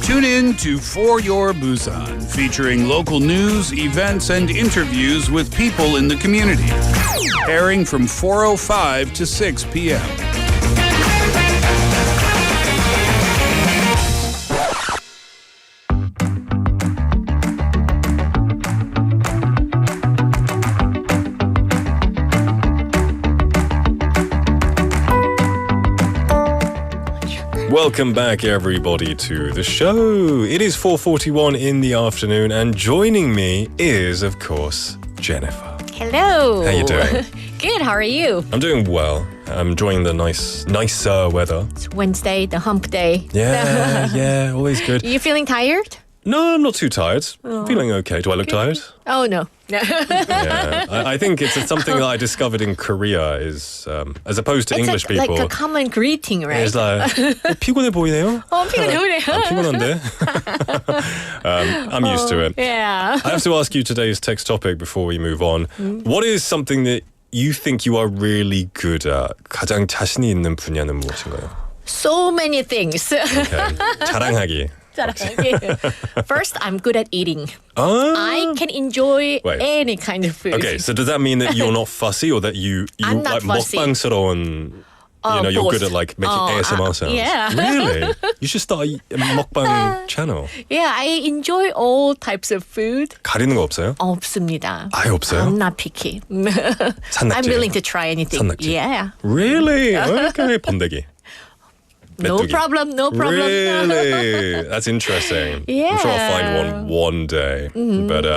Speaker 5: Tune in to For Your Busan, featuring local news, events, and interviews with people in the community. Airing from 4:05 to 6 p.m.
Speaker 3: Welcome back, everybody, to the show. It is 4:41 in the afternoon, and joining me is, of course, Jennifer.
Speaker 9: Hello.
Speaker 3: How you doing?
Speaker 9: Good. How are you?
Speaker 3: I'm doing well. I'm enjoying the nicer weather.
Speaker 9: It's Wednesday, the hump day.
Speaker 3: Yeah, always good.
Speaker 9: You feeling tired?
Speaker 3: No, I'm not too tired. I'm feeling okay. Do I look tired?
Speaker 9: Oh no.
Speaker 3: Yeah, I think it's something that I discovered in Korea is, as opposed to English people.
Speaker 9: Like a common greeting, right?
Speaker 3: It's like, 피곤해 보이네요?
Speaker 9: 피곤해.
Speaker 3: 피곤한데? I'm used to it.
Speaker 9: Yeah.
Speaker 3: I have to ask you today's text topic before we move on. What is something that you think you are really good at? 가장 자신이 있는 분야는 무엇인가요?
Speaker 9: So many things.
Speaker 3: Okay. 자랑하기.
Speaker 9: First, I'm good at eating.
Speaker 3: Oh.
Speaker 9: I can enjoy
Speaker 3: Wait.
Speaker 9: any kind of food.
Speaker 3: Okay, so does that mean that you're not fussy or that you
Speaker 9: I'm not
Speaker 3: like
Speaker 9: fussy.
Speaker 3: 먹방스러운 you're
Speaker 9: both.
Speaker 3: good at like making ASMR sounds?
Speaker 9: yeah.
Speaker 3: Really? You should start a mukbang channel.
Speaker 9: Yeah, I enjoy all types of food.
Speaker 3: 가리는 거 없어요?
Speaker 9: 없습니다.
Speaker 3: 아예 없어요?
Speaker 9: I'm not picky.
Speaker 3: 산낙지.
Speaker 9: I'm willing to try anything.
Speaker 3: 산낙지.
Speaker 9: Yeah.
Speaker 3: Really? Okay, 번데기.
Speaker 9: No
Speaker 3: 메뚜기.
Speaker 9: problem.
Speaker 3: Really? That's interesting. I'm sure I'll find one day. But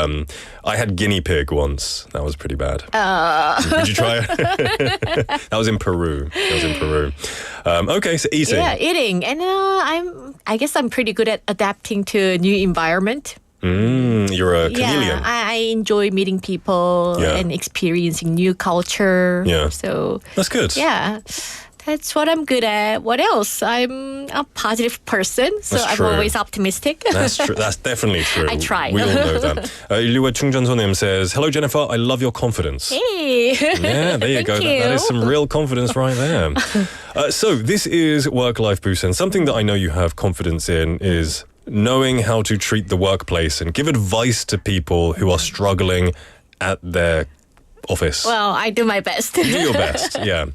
Speaker 3: I had guinea pig once. That was pretty bad. Did you try it? That was in Peru. Okay, so eating.
Speaker 9: Yeah, eating. And I guess I'm pretty good at adapting to a new environment.
Speaker 3: You're a chameleon.
Speaker 9: Yeah, I enjoy meeting people
Speaker 3: Yeah.
Speaker 9: and experiencing new culture.
Speaker 3: Yeah.
Speaker 9: So,
Speaker 3: That's good.
Speaker 9: yeah. That's what I'm good at. What else? I'm a positive person, so
Speaker 3: That's
Speaker 9: I'm
Speaker 3: true.
Speaker 9: always optimistic.
Speaker 3: That's true. That's definitely true.
Speaker 9: I try.
Speaker 3: We all know that. Illuwa Chungjansonim says, "Hello, Jennifer. I love your confidence."
Speaker 9: Hey.
Speaker 3: Yeah, there you
Speaker 9: Thank
Speaker 3: go.
Speaker 9: you.
Speaker 3: That is some real confidence right there. So this is Work-Life Busan. Something that I know you have confidence in is knowing how to treat the workplace and give advice to people who are struggling at their office.
Speaker 9: Well, I do my best.
Speaker 3: Do your best, yeah.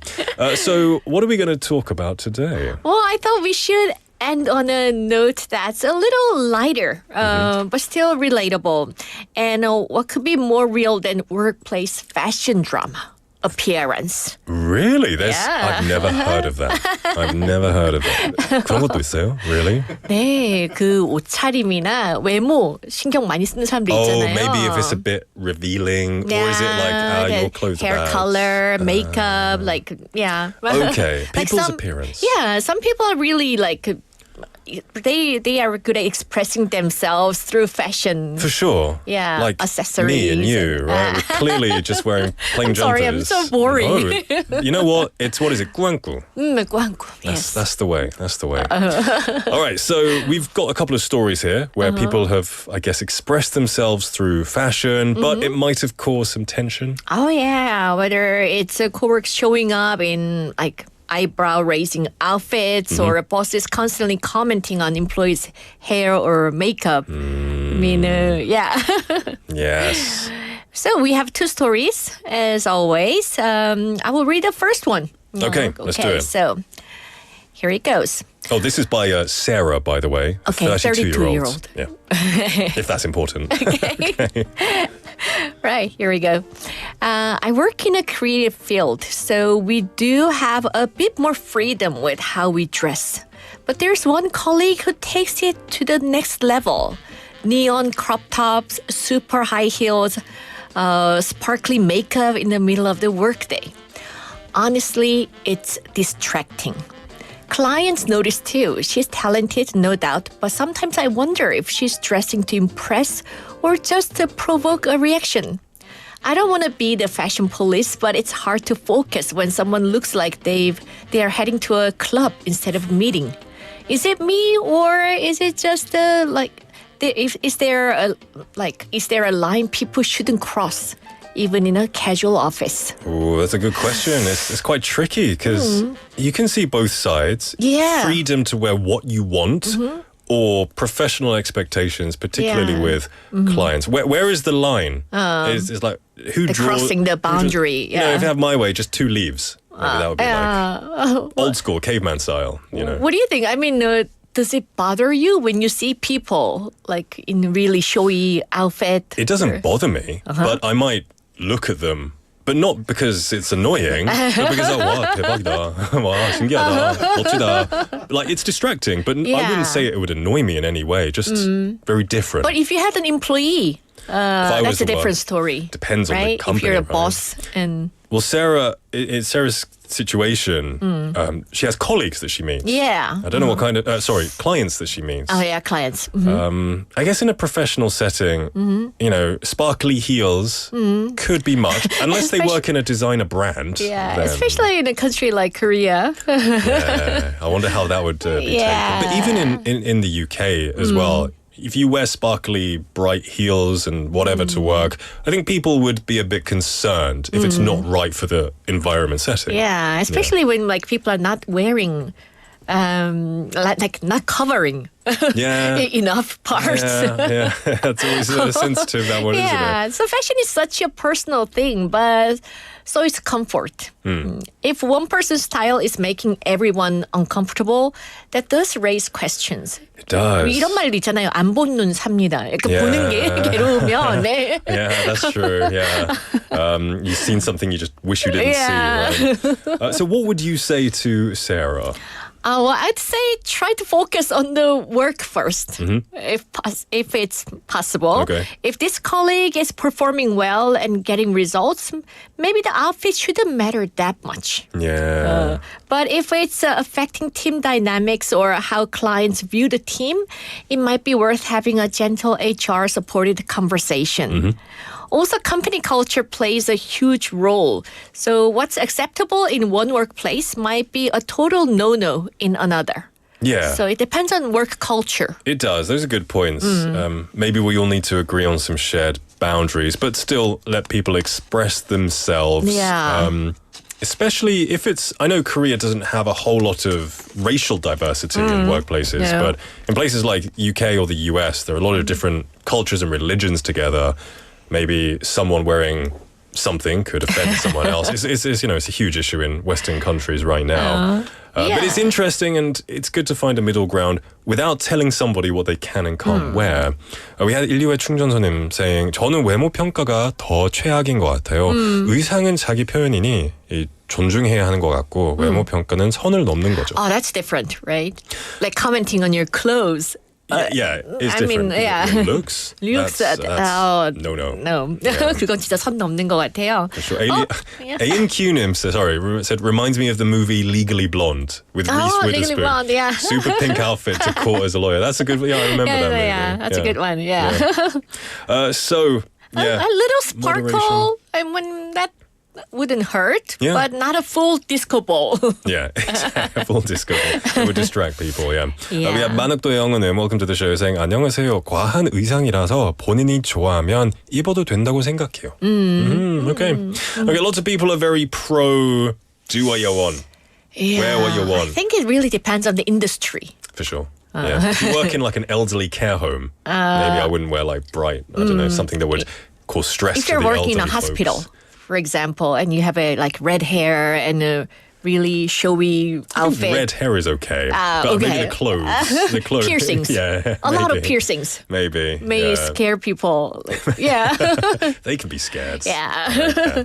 Speaker 3: So what are we going to talk about today?
Speaker 9: Well, I thought we should end on a note that's a little lighter, but still relatable. And what could be more real than workplace fashion drama? Appearance.
Speaker 3: Really?
Speaker 9: Yeah.
Speaker 3: I've never heard of that. I've never heard of that. 그런 것도 있어요? Really?
Speaker 9: 네, 그 옷차림이나 외모 신경 많이 쓰는 사람들
Speaker 3: Oh,
Speaker 9: 있잖아요.
Speaker 3: maybe if it's a bit revealing, or is it like your clothes
Speaker 9: hair
Speaker 3: are bad?
Speaker 9: color, makeup, like yeah.
Speaker 3: Okay,
Speaker 9: Like
Speaker 3: people's
Speaker 9: some-
Speaker 3: appearance.
Speaker 9: Yeah, some people are really like they are good at expressing themselves through fashion.
Speaker 3: For sure.
Speaker 9: Yeah,
Speaker 3: like
Speaker 9: accessories.
Speaker 3: me and you, right? We're clearly just wearing plain
Speaker 9: I'm sorry, I'm
Speaker 3: jumpers.
Speaker 9: so boring.
Speaker 3: No. You know what? What is it? 꾸안꾸.
Speaker 9: 꾸안꾸. Yes.
Speaker 3: That's the way. That's the way. All right, so we've got a couple of stories here where people have, I guess, expressed themselves through fashion, but it might have caused some tension.
Speaker 9: Oh yeah, whether it's a coworker showing up in like eyebrow-raising outfits or bosses constantly commenting on employees' hair or makeup. I mean, yeah.
Speaker 3: Yes.
Speaker 9: So we have two stories, as always. I will read the first one.
Speaker 3: Okay, let's do it.
Speaker 9: So here it goes.
Speaker 3: Oh, this is by Sarah, by the way. a
Speaker 9: Okay,
Speaker 3: 32-year-old.
Speaker 9: 32-year-old.
Speaker 3: Yeah. If that's important. Okay.
Speaker 9: Right, here we go. I work in a creative field, so we do have a bit more freedom with how we dress. But there's one colleague who takes it to the next level. Neon crop tops, super high heels, sparkly makeup in the middle of the workday. Honestly, it's distracting. Clients notice too. She's talented, no doubt, but sometimes I wonder if she's dressing to impress or just to provoke a reaction. I don't want to be the fashion police, but it's hard to focus when someone looks like they are heading to a club instead of a meeting. Is it me, or is it just is there a line people shouldn't cross? Even in a casual office?
Speaker 3: Oh, that's a good question. It's quite tricky because you can see both sides.
Speaker 9: Yeah.
Speaker 3: Freedom to wear what you want or professional expectations, particularly with clients. Where is the line? Is like who
Speaker 9: The
Speaker 3: draws
Speaker 9: crossing the boundary.
Speaker 3: You know, if I have my way, just 2 leaves. Maybe that would be like old school caveman style. You know.
Speaker 9: What do you think? I mean, does it bother you when you see people like in really showy outfit?
Speaker 3: It doesn't bother me, but I might look at them but not because it's annoying, but because 와 대박이다, 와 신기하다, 멋지다. Like it's distracting, but I wouldn't say it would annoy me in any way. Just very different.
Speaker 9: But if you had an employee, that's a different story.
Speaker 3: Depends
Speaker 9: right?
Speaker 3: on the company.
Speaker 9: If you're a
Speaker 3: right?
Speaker 9: boss and
Speaker 3: Well, Sarah, in Sarah's situation, she has colleagues that she meets.
Speaker 9: yeah.
Speaker 3: I don't know what kind of, clients that she meets.
Speaker 9: Oh yeah, clients.
Speaker 3: I guess in a professional setting, you know, sparkly heels could be much, unless they work in a designer brand.
Speaker 9: Yeah,
Speaker 3: then,
Speaker 9: especially in a country like Korea.
Speaker 3: yeah, I wonder how that would be taken. But even in the UK as well, if you wear sparkly, bright heels and whatever to work, I think people would be a bit concerned if it's not right for the environment setting.
Speaker 9: Yeah, especially when like people are not wearing, like not covering
Speaker 3: Yeah.
Speaker 9: enough parts.
Speaker 3: Yeah, it's always sensitive, that one, isn't it?
Speaker 9: So fashion is such a personal thing, but so is comfort. If one person's style is making everyone uncomfortable, that does raise questions.
Speaker 3: It does.
Speaker 9: 이런 말도 있잖아요. 안 본 눈 삽니다. 이렇게
Speaker 3: Yeah.
Speaker 9: 보는 게 괴로우면, 네.
Speaker 3: Yeah, that's true. Yeah, you've seen something you just wish you didn't
Speaker 9: Yeah.
Speaker 3: see. Right? So, what would you say to Sarah?
Speaker 9: Well, I'd say try to focus on the work first, if it's possible.
Speaker 3: Okay.
Speaker 9: If this colleague is performing well and getting results, maybe the outfit shouldn't matter that much.
Speaker 3: Yeah.
Speaker 9: But if it's affecting team dynamics or how clients view the team, it might be worth having a gentle HR-supported conversation. Also, company culture plays a huge role. So what's acceptable in one workplace might be a total no-no in another.
Speaker 3: Yeah.
Speaker 9: So it depends on work culture.
Speaker 3: It does. Those are good points. Maybe we all need to agree on some shared boundaries, but still let people express themselves.
Speaker 9: Yeah.
Speaker 3: Especially if it's, I know Korea doesn't have a whole lot of racial diversity in workplaces,
Speaker 9: No.
Speaker 3: but in places like UK or the US, there are a lot of different cultures and religions together. Maybe someone wearing something could offend someone else. It's, you know, it's a huge issue in Western countries right now. But it's interesting and it's good to find a middle ground without telling somebody what they can and can't wear. We had 1, 2회 충전소님 saying, 저는 외모 평가가 더 최악인 것 같아요. 의상은 자기 표현이니 존중해야 하는 것 같고 외모 평가는 선을 넘는 거죠.
Speaker 9: Oh, that's different, right? Like commenting on your clothes.
Speaker 3: Yeah, it's
Speaker 9: I mean,
Speaker 3: different.
Speaker 9: yeah.
Speaker 3: In looks?
Speaker 9: Looks,
Speaker 3: that's no.
Speaker 9: No. 그건 진짜 선 넘는 것 같아요.
Speaker 3: Sure. ANQ님 said, reminds me of the movie Legally Blonde with Reese Witherspoon.
Speaker 9: Legally Blonde, yeah.
Speaker 3: Super pink outfit to court as a lawyer. That's a good one. Yeah, I remember that movie.
Speaker 9: Yeah, that's a good one, yeah.
Speaker 3: So, yeah.
Speaker 9: A little sparkle,
Speaker 3: Moderation.
Speaker 9: and when that wouldn't hurt,
Speaker 3: Yeah.
Speaker 9: but not a full disco ball.
Speaker 3: Yeah, exactly. Full disco. It would distract people, yeah.
Speaker 9: Yeah.
Speaker 3: We have 만흑도 영어는 welcome to the show saying, 안녕하세요. 과한 의상이라서 본인이 좋아하면 입어도 된다고 생각해요. Okay. Okay, lots of people are very pro do what you want.
Speaker 9: Yeah.
Speaker 3: Wear what you want.
Speaker 9: I think it really depends on the industry.
Speaker 3: For sure. Yeah. If you work in like an elderly care home, maybe I wouldn't wear like bright, I don't know, something that would cause stress
Speaker 9: If
Speaker 3: to
Speaker 9: you're
Speaker 3: the
Speaker 9: working in a
Speaker 3: elderly
Speaker 9: hospital,
Speaker 3: folks.
Speaker 9: for example, and you have a like red hair and a really showy
Speaker 3: I think
Speaker 9: outfit.
Speaker 3: red hair is okay. But maybe
Speaker 9: okay.
Speaker 3: the clothes.
Speaker 9: Piercings.
Speaker 3: Yeah.
Speaker 9: A lot of
Speaker 3: maybe.
Speaker 9: piercings.
Speaker 3: Maybe.
Speaker 9: May
Speaker 3: yeah.
Speaker 9: scare people. Yeah.
Speaker 3: They can be scared.
Speaker 9: Yeah.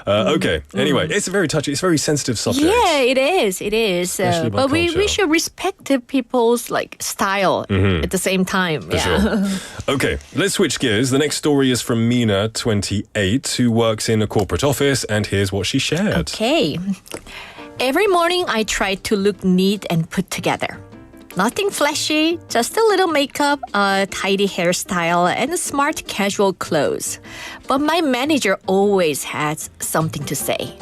Speaker 3: Okay. Anyway, it's a very touchy, it's a very sensitive subject.
Speaker 9: Yeah, it is. It is.
Speaker 3: Especially about
Speaker 9: But we
Speaker 3: culture.
Speaker 9: should respect the people's like style at the same time.
Speaker 3: For sure. Okay, let's switch gears. The next story is from Mina, 28, who works in a corporate office, and here's what she shared.
Speaker 9: Okay. Every morning I try to look neat and put together. Nothing flashy, just a little makeup, a tidy hairstyle, and smart casual clothes. But my manager always has something to say.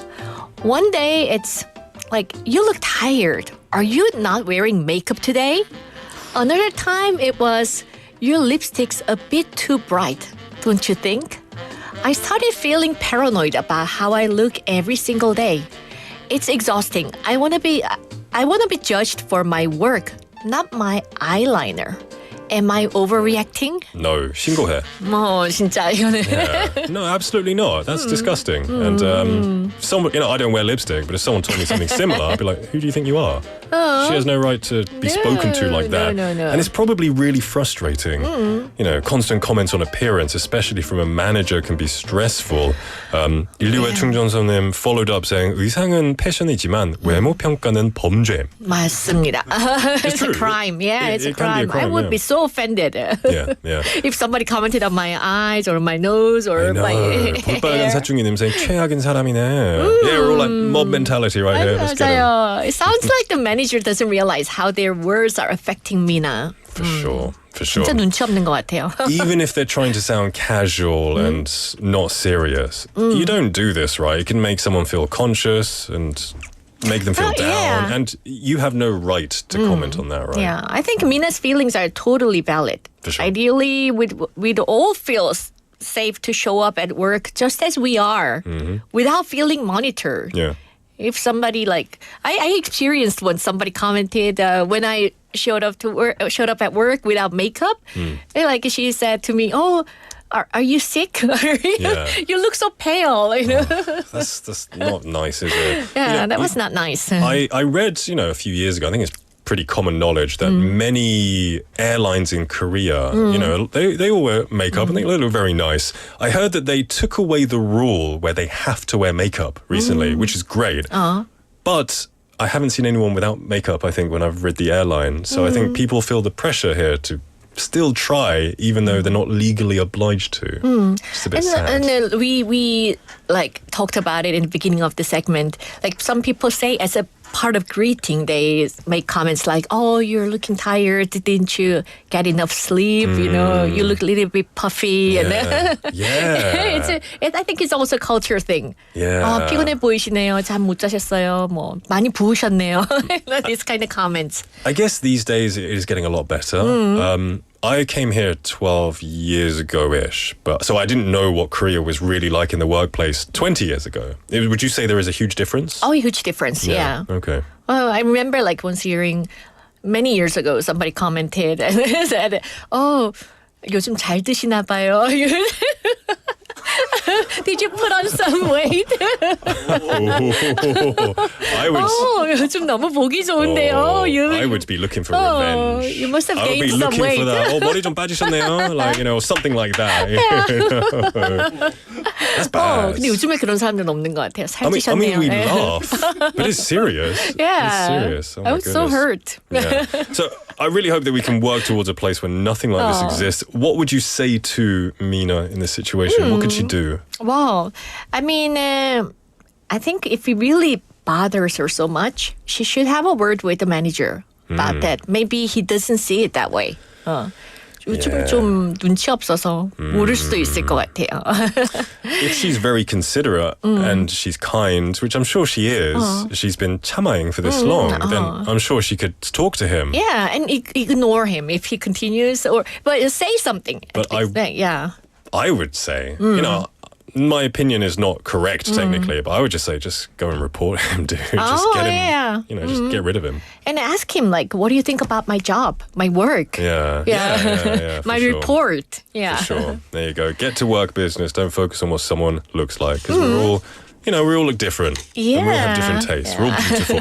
Speaker 9: One day it's like, you look tired. Are you not wearing makeup today? Another time it was, your lipstick's a bit too bright, don't you think? I started feeling paranoid about how I look every single day. It's exhausting. I want to be judged for my work, not my eyeliner. Am I overreacting?
Speaker 3: No, 신고해.
Speaker 9: 진짜 이거는.
Speaker 3: Yeah. No, absolutely not. That's disgusting. And someone, I don't wear lipstick, but if someone told me something similar, I'd be like, who do you think you are? She has no right to be spoken to like that.
Speaker 9: No.
Speaker 3: And it's probably really frustrating. You know, constant comments on appearance, especially from a manager, can be stressful. 인류의 충전소님 followed up saying, 의상은 패션이지만 외모 평가는 범죄.
Speaker 9: 맞습니다. It's a
Speaker 3: true.
Speaker 9: crime. Yeah, it's a
Speaker 3: It can be a
Speaker 9: crime.
Speaker 3: crime,
Speaker 9: I would
Speaker 3: yeah.
Speaker 9: be so offended
Speaker 3: Yeah.
Speaker 9: if somebody commented on my eyes or my nose or
Speaker 3: I know.
Speaker 9: my
Speaker 3: 볼빨간
Speaker 9: hair.
Speaker 3: 사춘기님 saying 최악인 사람이네. Yeah, we're all like mob mentality right here. Let's get 'em.
Speaker 9: 맞아요. It sounds like the manager doesn't realize how their words are affecting Mina.
Speaker 3: For sure.
Speaker 9: 진짜 눈치 없는 것 같아요.
Speaker 3: Even if they're trying to sound casual and not serious, you don't do this, right? It can make someone feel conscious and make them feel down.
Speaker 9: yeah.
Speaker 3: And you have no right to comment on that, right?
Speaker 9: Yeah, I think Mina's feelings are totally valid.
Speaker 3: For sure.
Speaker 9: Ideally, we'd all feel safe to show up at work just as we are without feeling monitored.
Speaker 3: Yeah.
Speaker 9: If somebody I experienced when somebody commented when I showed up at work without makeup, and she said to me, "Oh, are you sick?
Speaker 3: Yeah.
Speaker 9: You look so pale." You know?
Speaker 3: That's not nice, is it?
Speaker 9: Yeah, that was not nice.
Speaker 3: I read, a few years ago, I think it's pretty common knowledge that many airlines in Korea, they all wear makeup and they look very nice. I heard that they took away the rule where they have to wear makeup recently, which is great. But I haven't seen anyone without makeup, I think, when I've read the airline. So I think people feel the pressure here to still try, even though they're not legally obliged to. It's a bit sad.
Speaker 9: And then we talked about it in the beginning of the segment. Like some people say as a part of greeting, they make comments like, "Oh, you're looking tired. Didn't you get enough sleep? You look a little bit puffy."
Speaker 3: Yeah.
Speaker 9: And
Speaker 3: Yeah.
Speaker 9: I think it's also a culture thing.
Speaker 3: Yeah.
Speaker 9: 피곤해 보이시네요. 잠 못 자셨어요. 뭐 많이 부으셨네요. These kind of comments.
Speaker 3: I guess these days it is getting a lot better. I came here 12 years ago-ish, so I didn't know what Korea was really like in the workplace 20 years ago. Would you say there is a huge difference?
Speaker 9: Oh, a huge difference. Yeah.
Speaker 3: Okay.
Speaker 9: Well, I remember once hearing many years ago, somebody commented and said, "Oh, 요즘 잘 드시나 봐요." Did you put on some weight?
Speaker 3: I would.
Speaker 9: 요즘 너무 보기 좋은데요.
Speaker 3: I would be looking for revenge.
Speaker 9: You must have
Speaker 3: I would be
Speaker 9: gained some
Speaker 3: looking
Speaker 9: weight.
Speaker 3: for that. 머리 좀 빠지셨네요. Something like that. That's bad.
Speaker 9: 근데 요즘에 그런 사람들은 없는 것 같아요.
Speaker 3: I mean,
Speaker 9: 살찌셨네요.
Speaker 3: we laugh, but it's serious.
Speaker 9: Yeah.
Speaker 3: It's serious. Oh my
Speaker 9: I was so
Speaker 3: goodness.
Speaker 9: hurt.
Speaker 3: Yeah. So I really hope that we can work towards a place where nothing like this exists. What would you say to Mina in this situation? What could she do?
Speaker 9: Well, I mean, I think if it really bothers her so much, she should have a word with the manager about that. Maybe he doesn't see it that way. 요즘 좀 눈치 없어서 모를 수도 있을 것 같아요.
Speaker 3: If she's very considerate and she's kind, which I'm sure she is, she's been chamaing for this long, then I'm sure she could talk to him.
Speaker 9: Yeah, and ignore him if he continues, but say something.
Speaker 3: But I would say, my opinion is not correct technically, but I would just say, just go and report him, dude. Just get him, just get rid of him.
Speaker 9: And ask him, what do you think about my job, my work?
Speaker 3: Yeah, for
Speaker 9: my
Speaker 3: sure.
Speaker 9: report. Yeah.
Speaker 3: For sure. There you go. Get to work business. Don't focus on what someone looks like. Because we're all, we all look different.
Speaker 9: Yeah.
Speaker 3: And we all have different tastes. We're all beautiful,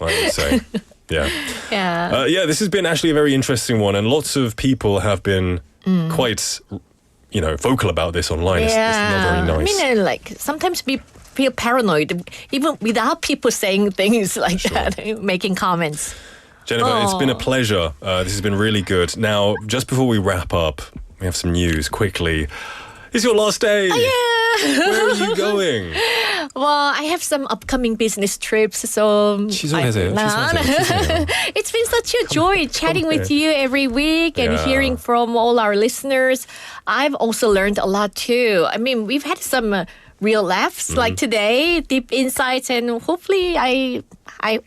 Speaker 3: I would say. Yeah.
Speaker 9: Yeah.
Speaker 3: This has been actually a very interesting one. And lots of people have been quite, vocal about this online. It's not very nice.
Speaker 9: I mean, sometimes we feel paranoid, even without people saying things like that, making comments.
Speaker 3: Jennifer, it's been a pleasure. This has been really good. Now, just before we wrap up, we have some news quickly. It's your last day. Where are you going?
Speaker 9: Well, I have some upcoming business trips, so
Speaker 3: 취소하세요. 취소하세요.
Speaker 9: It's been such a joy chatting with you every week and hearing from all our listeners. I've also learned a lot too. I mean, we've had some real laughs like today, deep insights, and hopefully I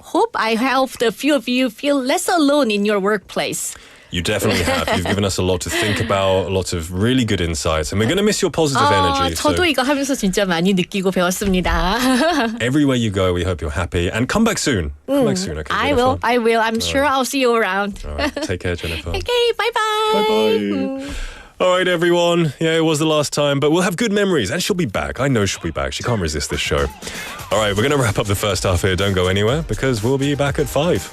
Speaker 9: hope I helped a few of you feel less alone in your workplace.
Speaker 3: You definitely have. You've given us a lot to think about, lots of really good insights, and we're going to miss your positive energy.
Speaker 9: 저도 이거 하면서 진짜 많이 느끼고 배웠습니다.
Speaker 3: Everywhere you go, we hope you're happy, and come back soon. Come back soon, okay?
Speaker 9: I will. I'm sure I'll see you around.
Speaker 3: All right. Take care, Jennifer.
Speaker 9: Okay, bye-bye.
Speaker 3: Bye-bye. All right, everyone. Yeah, it was the last time, but we'll have good memories. And she'll be back. I know she'll be back. She can't resist this show. All right, we're going to wrap up the first half here. Don't go anywhere because we'll be back at 5.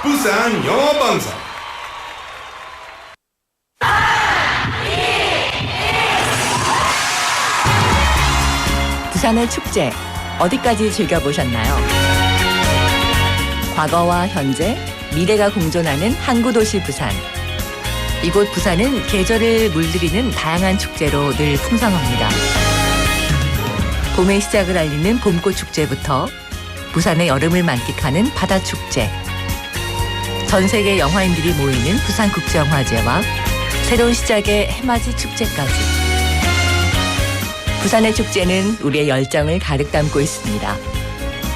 Speaker 2: 부산영어방송.
Speaker 6: 부산의 축제 어디까지 즐겨보셨나요? 과거와 현재, 미래가 공존하는 항구도시 부산. 이곳 부산은 계절을 물들이는 다양한 축제로 늘 풍성합니다. 봄의 시작을 알리는 봄꽃 축제부터 부산의 여름을 만끽하는 바다축제, 전 세계 영화인들이 모이는 부산국제영화제와 새로운 시작의 해맞이 축제까지. 부산의 축제는 우리의 열정을 가득 담고 있습니다.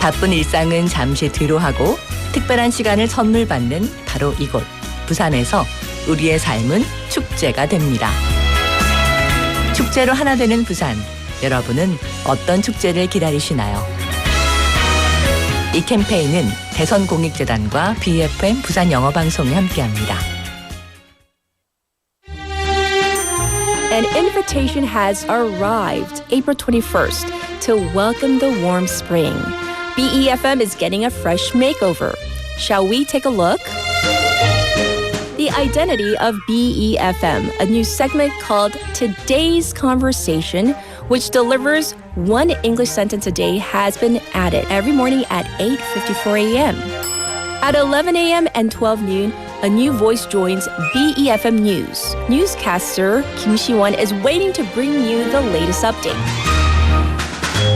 Speaker 6: 바쁜 일상은 잠시 뒤로 하고 특별한 시간을 선물 받는 바로 이곳 부산에서 우리의 삶은 축제가 됩니다. 축제로 하나 되는 부산, 여러분은 어떤 축제를 기다리시나요? 이 캠페인은 대선공익재단과 BFM 부산영어방송이 함께합니다.
Speaker 10: An invitation has arrived April 21st to welcome the warm spring. BEFM is getting a fresh makeover. Shall we take a look? The identity of BEFM, a new segment called Today's Conversation, which delivers one English sentence a day, has been added every morning at 8:54 a.m. At 11 a.m. and 12 noon, a new voice joins BEFM News. Newscaster Kim Shi-won is waiting to bring you the latest update.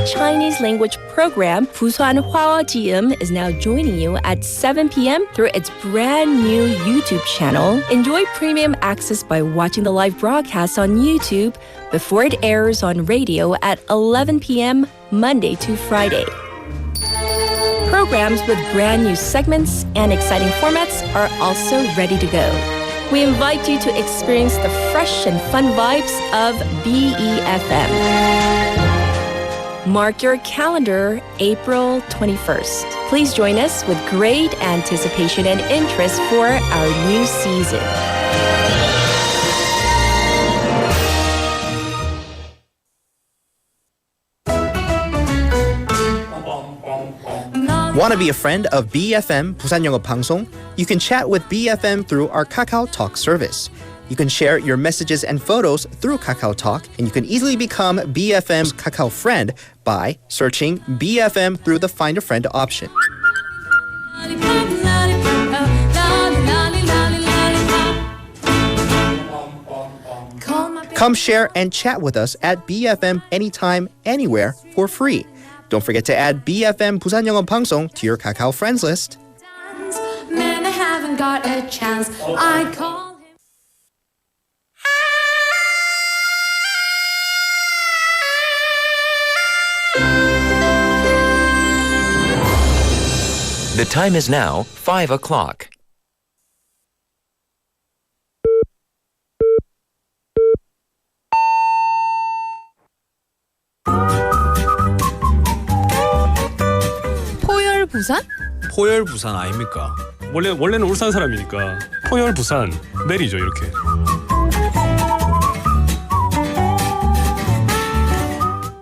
Speaker 10: Chinese language program Busan Hwajium is now joining you at 7 p.m. through its brand new YouTube channel. Enjoy premium access by watching the live broadcast on YouTube before it airs on radio at 11 p.m. Monday to Friday. Programs with brand new segments and exciting formats are also ready to go. We invite you to experience the fresh and fun vibes of BEFM. Mark your calendar, April 21st. Please join us with great anticipation and interest for our new season.
Speaker 11: Want to be a friend of BFM 부산영어방송? You can chat with BFM through our Kakao Talk service. You can share your messages and photos through Kakao Talk, and you can easily become BFM's Kakao friend by searching BFM through the Find a Friend option. Come share and chat with us at BFM anytime, anywhere for free. Don't forget to add BFM 부산영어방송 to your Kakao friends list.
Speaker 7: Man, I haven't got a chance. I call him.
Speaker 12: The time is now 5 o'clock.
Speaker 9: 포열 부산?
Speaker 13: 포열 부산 아닙니까?
Speaker 14: 원래는 울산 사람이니까 포열 부산 내리죠 이렇게.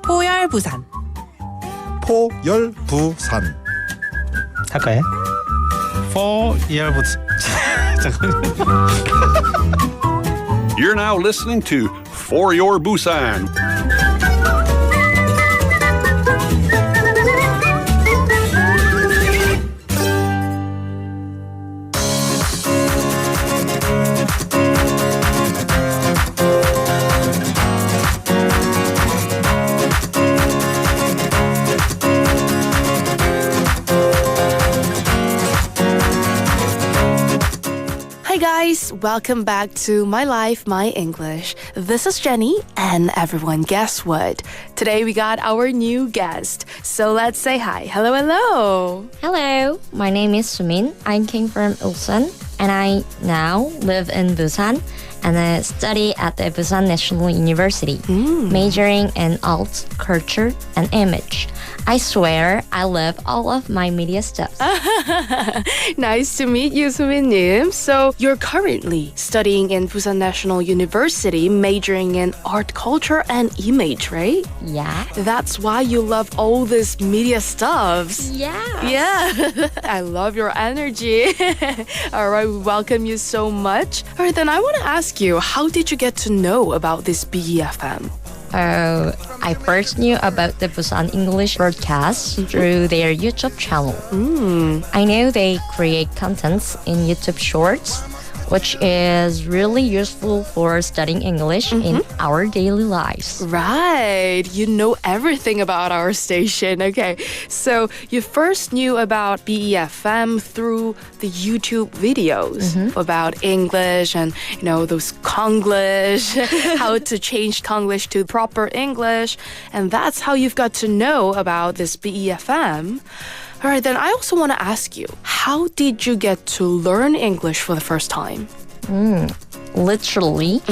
Speaker 1: 포열 부산.
Speaker 8: 포열 부산.
Speaker 13: 할까요? 포열 부산.
Speaker 5: You're now listening to For Your Busan.
Speaker 15: listeners, welcome back to My Life, My English. This is Jenny, and everyone, guess what? Today we got our new guest. So let's say hi. Hello, hello.
Speaker 16: Hello, my name is Sumin. I came from Ulsan, and I now live in Busan, and I study at the Busan National University, majoring in arts, culture, and image. I swear I love all of my media stuff.
Speaker 15: Nice to meet you, Sumin-nim. So you're currently studying in Busan National University, majoring in art, culture, and image, right?
Speaker 16: Yeah.
Speaker 15: That's why you love all this media stuffs.
Speaker 16: Yeah.
Speaker 15: Yeah. I love your energy. All right, we welcome you so much. All right, then I want to ask you, how did you get to know about this BEFM?
Speaker 16: I first knew about the Busan English broadcast through their YouTube channel. I know they create contents in YouTube Shorts, which is really useful for studying English in our daily lives.
Speaker 15: Right. You know everything about our station. Okay. So you first knew about BEFM through the YouTube videos about English and, you know, those Konglish, how to change Konglish to proper English. And that's how you've got to know about this BEFM. All right, then I also want to ask you, how did you get to learn English for the first time?
Speaker 16: Literally,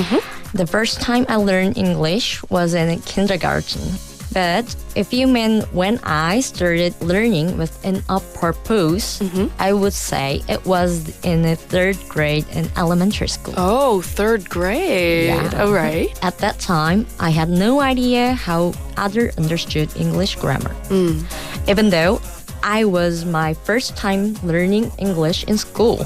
Speaker 16: the first time I learned English was in kindergarten. But if you mean when I started learning with an purpose, I would say it was in the 3rd grade in elementary school.
Speaker 15: Oh, 3rd grade.
Speaker 16: Yeah.
Speaker 15: All right.
Speaker 16: At that time, I had no idea how others understood English grammar. Even though I was my first time learning English in school.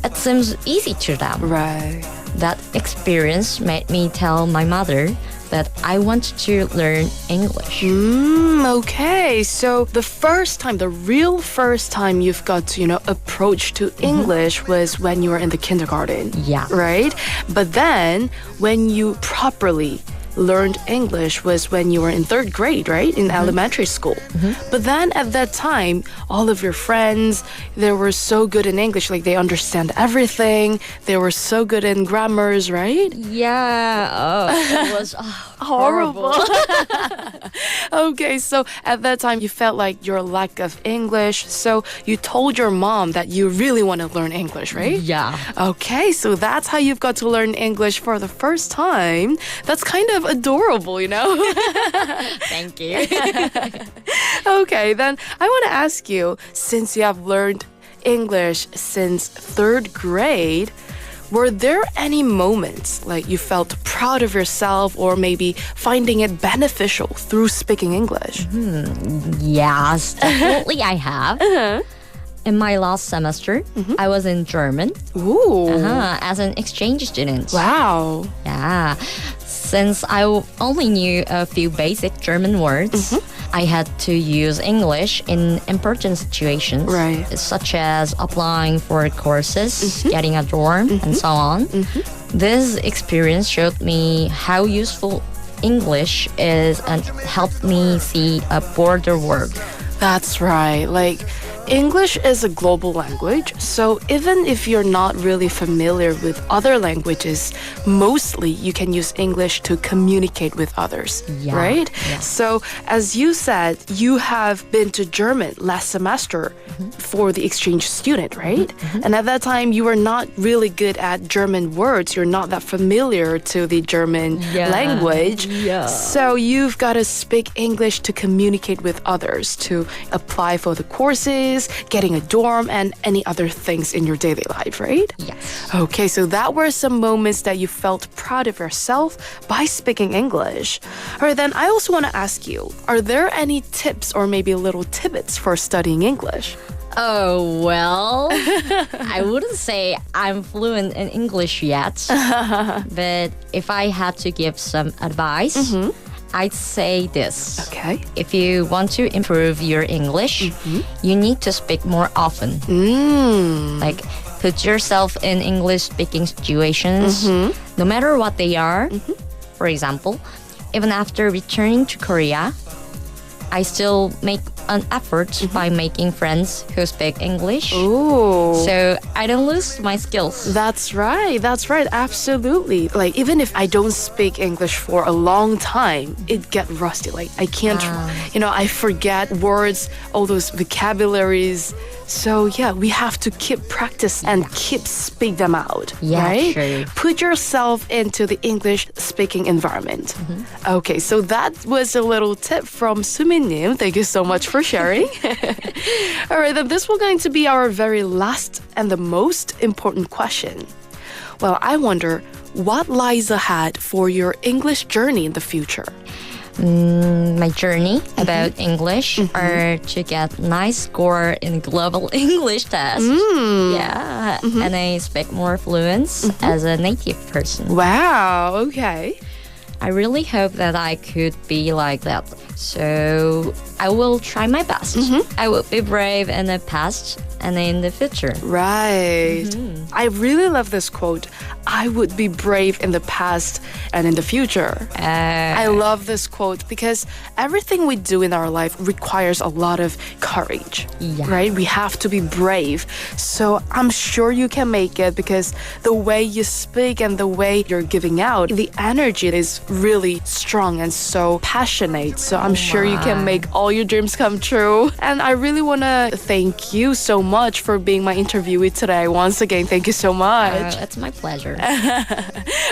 Speaker 16: It seems easy to them.
Speaker 15: Right.
Speaker 16: That experience made me tell my mother that I wanted to learn English.
Speaker 15: Okay. So the first time, the real first time you've got to, approach to English was when you were in the kindergarten.
Speaker 16: Yeah.
Speaker 15: Right? But then when you properly learned English was when you were in 3rd grade, right? In elementary school. But then at that time, all of your friends, they were so good in English, like they understand everything. They were so good in grammars, right?
Speaker 16: Yeah. It was horrible.
Speaker 15: Okay, so at that time, you felt like your lack of English. So you told your mom that you really want to learn English, right?
Speaker 16: Yeah.
Speaker 15: Okay, so that's how you've got to learn English for the first time. That's kind of adorable,
Speaker 16: Thank you.
Speaker 15: Okay, then I want to ask you, since you have learned English since 3rd grade, were there any moments like you felt proud of yourself or maybe finding it beneficial through speaking English?
Speaker 16: Yes, definitely I have. In my last semester, I was in German.
Speaker 15: Ooh.
Speaker 16: As an exchange student.
Speaker 15: Wow.
Speaker 16: Yeah. Since I only knew a few basic German words, I had to use English in important situations,
Speaker 15: right,
Speaker 16: such as applying for courses, getting a dorm, and so on. This experience showed me how useful English is and helped me see a broader world.
Speaker 15: That's right. Like, English is a global language, so even if you're not really familiar with other languages, mostly you can use English to communicate with others, right?
Speaker 16: Yeah.
Speaker 15: So as you said, you have been to German last semester for the exchange student, right? And at that time, you were not really good at German words. You're not that familiar to the German language.
Speaker 16: Yeah.
Speaker 15: So you've got to speak English to communicate with others, to apply for the courses, getting a dorm, and any other things in your daily life, right?
Speaker 16: Yes.
Speaker 15: Okay, so that were some moments that you felt proud of yourself by speaking English. All right, then I also want to ask you, are there any tips or maybe little tidbits for studying English?
Speaker 16: Oh, well, I wouldn't say I'm fluent in English yet, but if I had to give some advice, I'd say this.
Speaker 15: Okay.
Speaker 16: If you want to improve your English, you need to speak more often. Like, put yourself in English-speaking situations, no matter what they are. For example, even after returning to Korea, I still make an effort by making friends who speak English.
Speaker 15: Ooh.
Speaker 16: So I don't lose my skills.
Speaker 15: That's right. Absolutely. Like, even if I don't speak English for a long time, it get rusty. Like, I can't, I forget words, all those vocabularies. So yeah, we have to keep practice and keep speak them out, right?
Speaker 16: True.
Speaker 15: Put yourself into the English speaking environment. Okay, so that was a little tip from Sumin-nim. Thank you so much for sharing. All right, then this will going to be our very last and the most important question. Well, I wonder what lies ahead for your English journey in the future.
Speaker 16: My journey about English are to get nice score in global English test. Yeah, and I speak more fluent as a native person.
Speaker 15: Wow, okay.
Speaker 16: I really hope that I could be like that. So I will try my best. I will be brave in the past and in the future.
Speaker 15: Right. I really love this quote. I would be brave in the past and in the future. I love this quote because everything we do in our life requires a lot of courage, right? We have to be brave. So I'm sure you can make it because the way you speak and the way you're giving out, the energy is really strong and so passionate. So I'm sure you can make all your dreams come true. And I really want to thank you so much for being my interviewee today. Once again, thank you so much.
Speaker 16: It's my pleasure.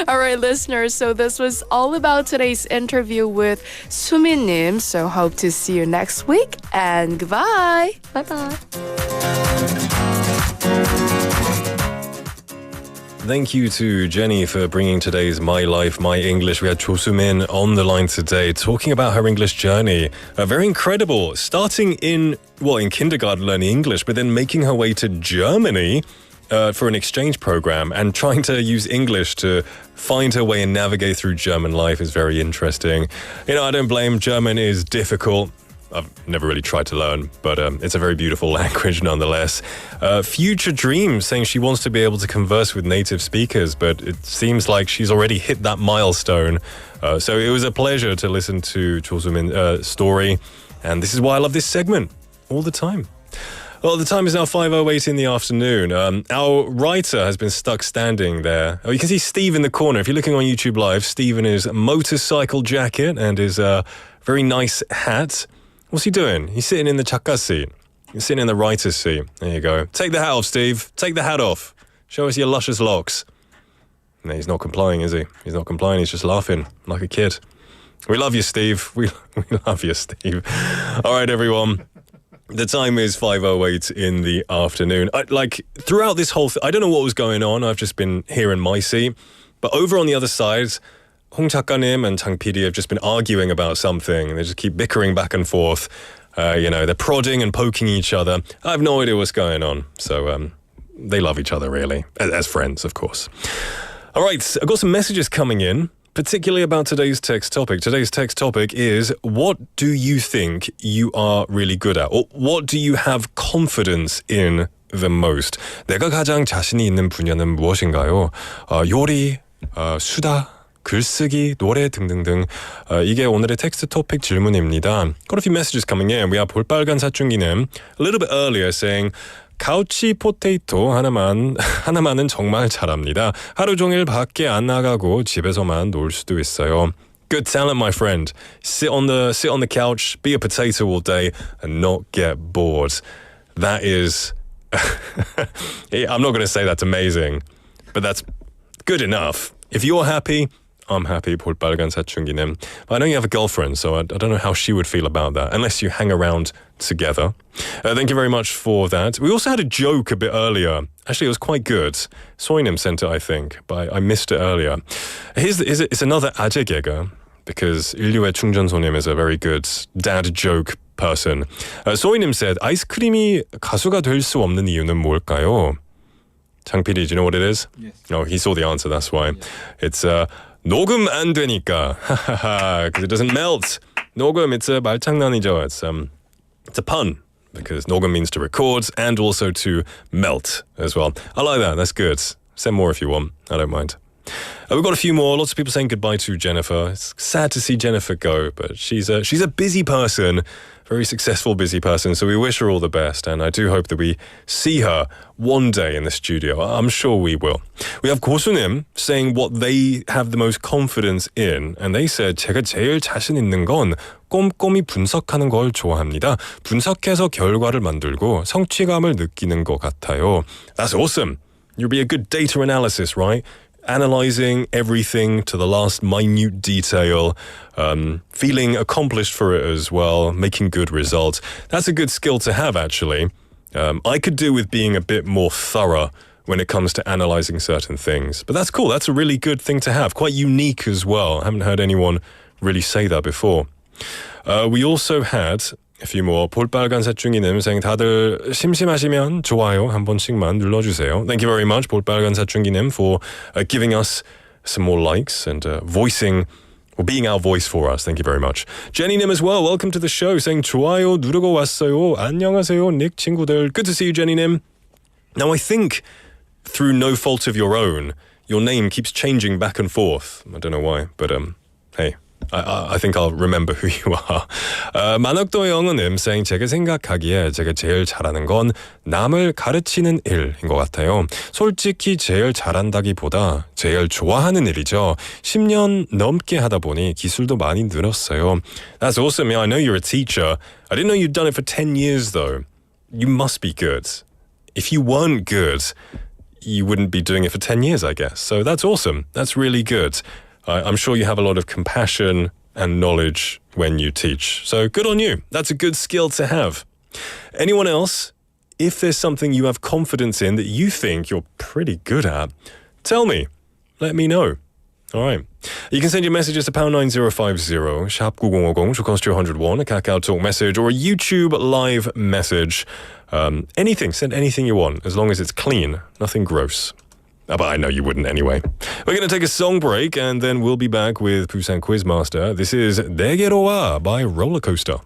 Speaker 15: All right, listeners. So this was all about today's interview with Sumin-nim. So hope to see you next week. And goodbye.
Speaker 16: Bye-bye.
Speaker 3: Thank you to Jenny for bringing today's My Life, My English. We had Cho Soo-min on the line today talking about her English journey. Very incredible. Starting in kindergarten learning English, but then making her way to Germany for an exchange program and trying to use English to find her way and navigate through German life is very interesting. I don't blame. German is difficult. I've never really tried to learn, but it's a very beautiful language nonetheless. Future dreams, saying she wants to be able to converse with native speakers, but it seems like she's already hit that milestone. So it was a pleasure to listen to Cho Soo-min's story, and this is why I love this segment all the time. Well, the time is now 5:08 in the afternoon. Our writer has been stuck standing there. Oh, you can see Steve in the corner. If you're looking on YouTube Live, Steve in his motorcycle jacket and his very nice hat. What's he doing? He's sitting in the chakka seat. He's sitting in the writer's seat. There you go. Take the hat off, Steve. Take the hat off. Show us your luscious locks. No, he's not complying, is he? He's not complying. He's just laughing like a kid. We love you, Steve. We love you, Steve. All right, everyone. The time is 5:08 in the afternoon. Throughout this whole I don't know what was going on. I've just been here in my seat. But over on the other side, Hong 작가님 and Chang PD have just been arguing about something. They just keep bickering back and forth. They're prodding and poking each other. I have no idea what's going on. So they love each other, really, as friends, of course. All right, I've got some messages coming in, particularly about today's text topic. Today's text topic is, what do you think you are really good at? Or what do you have confidence in the most? 내가 가장 자신이 있는 분야는 무엇인가요? 요리, 수다, 글쓰기, 노래 등등등. 이게 오늘의 텍스트 토픽 질문입니다. Got a few messages coming in. We have 볼빨간 사춘기님 a little bit earlier saying 카우치 포테이토 하나만은 정말 잘합니다. 하루 종일 밖에 안 나가고 집에서만 놀 수도 있어요. Good talent, my friend. Sit on the couch, be a potato all day, and not get bored. That is, I'm not going to say that's amazing, but that's good enough. If you're happy, I'm happy. 볼빨간 사춘기님. But I know you have a girlfriend, so I don't know how she would feel about that, unless you hang around together. Thank you very much for that. We also had a joke a bit earlier. Actually, it was quite good. Soinim sent it, I think, but I missed it earlier. It's another 아재 개그, because 인류의 충전소님 is a very good dad joke person. Soinim said, 아이스크림이 가수가 될 수 없는 이유는 뭘까요? Chang PD, do you know what it is? Yes. No, he saw the answer, that's why. Yes. It's 녹음 안 되니까. Because it doesn't melt. 녹음, it's a 말장난이죠. It's a pun. Because 녹음 means to record and also to melt as well. I like that. That's good. Send more if you want. I don't mind. We've got a few more. Lots of people saying goodbye to Jennifer. It's sad to see Jennifer go, but she's a busy person, very successful busy person. So we wish her all the best, and I do hope that we see her one day in the studio. I'm sure we will. We have 고수님 saying what they have the most confidence in, and they said 제가 제일 자신 있는 건 꼼꼼히 분석하는 걸 좋아합니다. 분석해서 결과를 만들고 성취감을 느끼는 것 같아요. That's awesome. You'll be a good data analysis, right? Analyzing everything to the last minute detail, feeling accomplished for it as well, making good results. That's a good skill to have, actually. I could do with being a bit more thorough when it comes to analyzing certain things. But that's cool. That's a really good thing to have. Quite unique as well. I haven't heard anyone really say that before. We also had a few more. 볼빨간 사춘기님 saying 다들 심심하시면 좋아요 한 번씩만 눌러주세요. Thank you very much, 볼빨간 사춘기님, for giving us some more likes and voicing or being our voice for us. Thank you very much. Jenny님 as well. Welcome to the show. Saying 좋아요 누르고 왔어요. 안녕하세요, 닉 친구들. Good to see you, Jenny님. Now I think through no fault of your own, your name keeps changing back and forth. I don't know why, but hey. I think I'll remember who you are. 만학도 영어님 saying 제가 생각하기에 제가 제일 잘하는 건 남을 가르치는 일인 것 같아요. 솔직히 제일 잘한다기보다 제일 좋아하는 일이죠. 10년 넘게 하다 보니 기술도 많이 늘었어요. That's awesome. Yeah, I know you're a teacher. I didn't know you'd done it for 10 years though. You must be good. If you weren't good, you wouldn't be doing it for 10 years, I guess. So that's awesome. That's really good. I'm sure you have a lot of compassion and knowledge when you teach. So good on you. That's a good skill to have. Anyone else, if there's something you have confidence in that you think you're pretty good at, tell me. Let me know. All right. You can send your messages to #9050, 샵 9050, should cost you 101, a Kakao Talk message or a YouTube live message. Anything. Send anything you want, as long as it's clean, nothing gross. But I know you wouldn't anyway. We're going to take a song break and then we'll be back with Busan Quiz Master. This is 내게로 와 by Rollercoaster.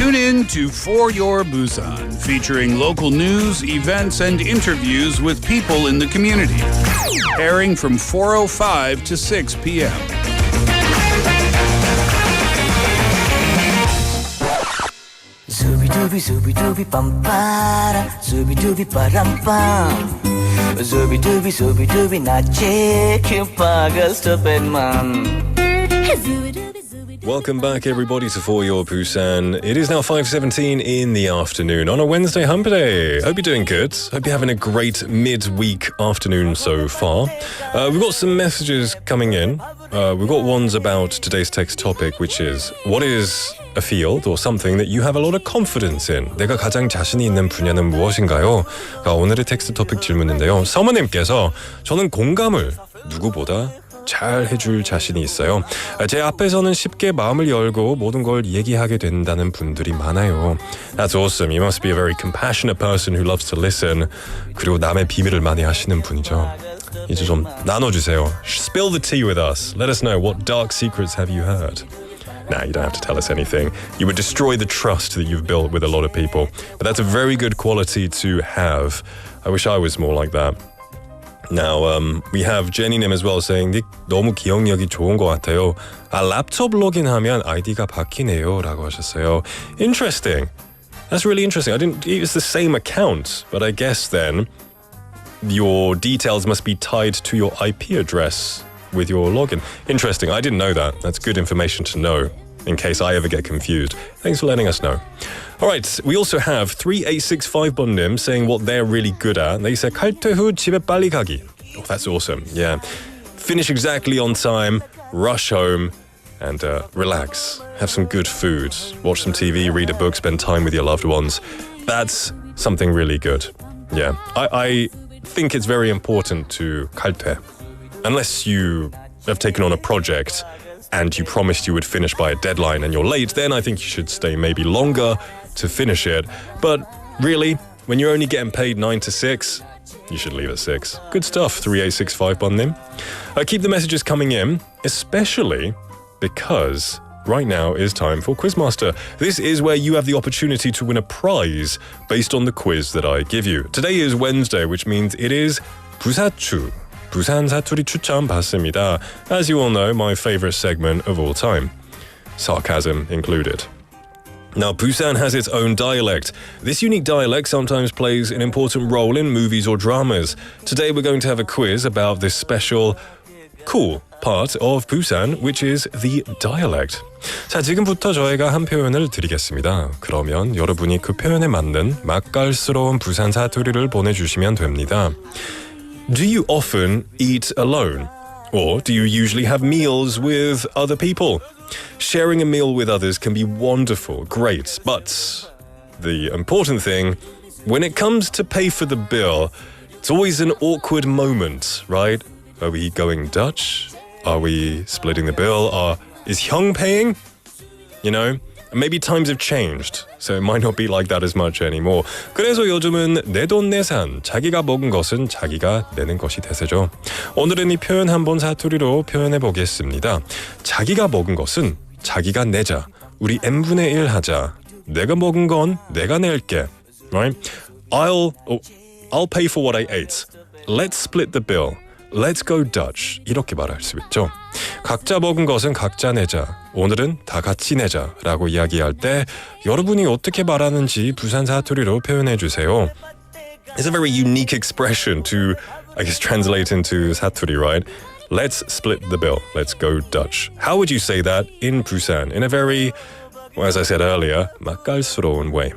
Speaker 5: Tune in to For Your Busan, featuring local news, events, and interviews with people in the community. Airing from 4:05 to 6 p.m.
Speaker 4: Zooby-dooby, zooby-dooby, bum-ba-da, zooby-dooby, ba-dum-bum. Zooby-dooby, zooby-dooby, 낮에 큐파가 stupid man.
Speaker 3: Welcome back, everybody, to For Your Busan. It is now 5:17 in the afternoon on a Wednesday hump day. Hope you're doing good. Hope you're having a great midweek afternoon so far. We've got some messages coming in. We've got ones about today's text topic, which is what is a field or something that you have a lot of confidence in? 내가 가장 자신이 있는 분야는 무엇인가요? 오늘의 텍스트 토픽 질문인데요. 사모님께서 저는 공감을 누구보다 잘 해줄 자신이 있어요. 제 앞에서는 쉽게 마음을 열고 모든 걸 얘기하게 된다는 분들이 많아요. That's awesome. You must be a very compassionate person who loves to listen. 그리고 남의 비밀을 많이 하시는 분이죠. 이제 좀 나눠주세요. Spill the tea with us. Let us know what dark secrets have you heard. Nah, you don't have to tell us anything. You would destroy the trust that you've built with a lot of people. But that's a very good quality to have. I wish I was more like that. Now, we have Jenny님 as well saying 닉 너무 기억력이 좋은 것 같아요. laptop 로그인하면 아이디가 바뀌네요 라고 하셨어요. Interesting. That's really interesting. I didn't. It's the same account, but I guess then your details must be tied to your IP address with your login. Interesting. I didn't know that. That's good information to know in case I ever get confused. Thanks for letting us know. All right, we also have 3865번님 saying what they're really good at. They say 칼퇴 후 집에 빨리 가기. Oh, that's awesome. Yeah. Finish exactly on time, rush home, and relax. Have some good food. Watch some TV, read a book, spend time with your loved ones. That's something really good. Yeah. I think it's very important to 칼퇴. Unless you have taken on a project and you promised you would finish by a deadline and you're late, then I think you should stay maybe longer to finish it. But really, when you're only getting paid 9 to 6, you should leave at 6. Good stuff, 3865번님. Keep the messages coming in, especially because right now is time for Quiz Master. This is where you have the opportunity to win a prize based on the quiz that I give you. Today is Wednesday, which means it is 부사추. 부산 사투리 추천 받습니다. As you all know, my favorite segment of all time. Sarcasm included. Now, Busan has its own dialect. This unique dialect sometimes plays an important role in movies or dramas. Today we're going to have a quiz about this special, cool part of Busan, which is the dialect. 자, 지금부터 저희가 한 표현을 드리겠습니다. 그러면 여러분이 그 표현에 맞는 맛깔스러운 부산 사투리를 보내주시면 됩니다. Do you often eat alone? Or do you usually have meals with other people? Sharing a meal with others can be wonderful, great, but the important thing, when it comes to pay for the bill, it's always an awkward moment, right? Are we going Dutch? Are we splitting the bill? Is Hyung paying? You know? Maybe times have changed, so it might not be like that as much anymore. 그래서 요즘은 내돈내산, 자기가 먹은 것은 자기가 내는 것이 대세죠. 오늘은 이 표현 한번 사투리로 표현해 보겠습니다. 자기가 먹은 것은 자기가 내자. 우리 n분의 1 하자. 내가 먹은 건 내가 낼게. Right? I'll pay for what I ate. Let's split the bill. Let's go Dutch. 이렇게 말할 수 있죠. 각자 먹은 것은 각자 내자. 오늘은 다 같이 내자 라고 이야기할 때 여러분이 어떻게 말하는지 부산 사투리로 표현해 주세요. It's a very unique expression to, I guess, translate into 사투리, right? Let's split the bill. Let's go Dutch. How would you say that in Busan? In a very, well, as I said earlier, 맛깔스러운 way.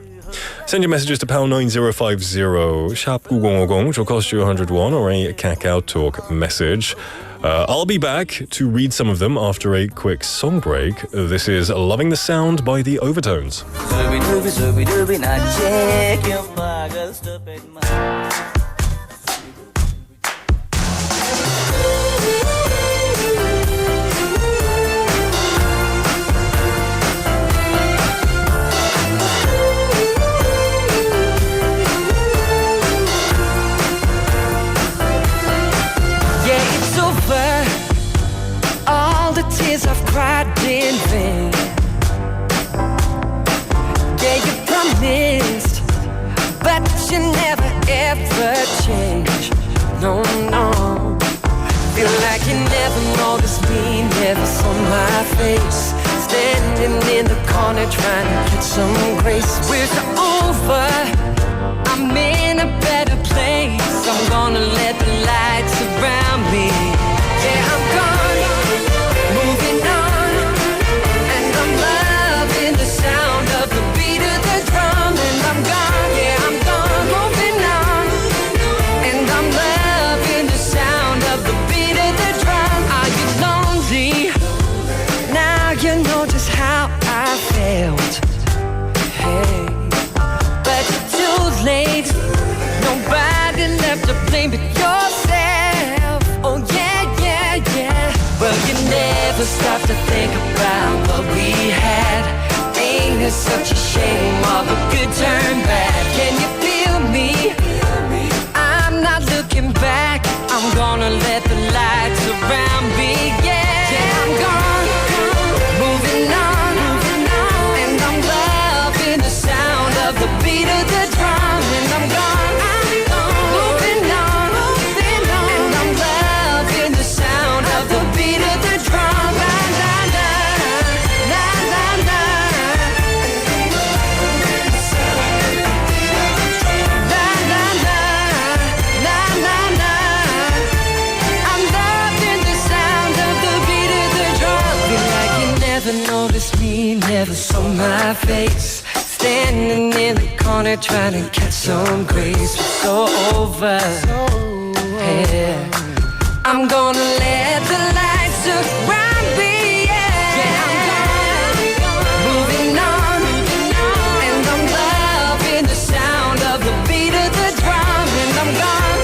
Speaker 3: Send your messages to pound 9050 샵 9050 will cost you 101 or a Kakao Talk message. I'll be back to read some of them after a quick song break. This is Loving the Sound by the Overtones.
Speaker 4: All the tears I've cried in vain. no, no. Feel like you never noticed me, never saw my face. Standing in the corner trying to get some grace. We're over, I'm in a better place. I'm gonna let the light surround me. Yeah, I'm gone, moving on, and I'm loving the sound of the beat of the drum. And I'm gone, yeah, I'm gone, moving on, and I'm loving the sound of the beat of the drum. Are you lonely? Now you know just how I felt. Hey, but you're too late. Nobody left to blame but yourself. Oh yeah, yeah, yeah. Well, you never stop to think about what we had. Ain't it such a shame all the good turn bad? Can you feel me? I'm not looking back. I'm gonna let the light surround me. Yeah, yeah, I'm gone, moving on, and I'm loving the sound of the beat of the drum. And I'm gone, moving on, and I'm loving the sound of the beat of the drum. La la la, la la la, la la la, la la la. I'm loving the sound of the beat of the drum. Feel like you never noticed me, never saw my face. Standing in the corner trying to catch some grace. We're so over. Yeah. I'm gonna let the light surround me. Yeah, I'm gone, moving on, and I'm loving the sound of the beat of the drum. And I'm gone,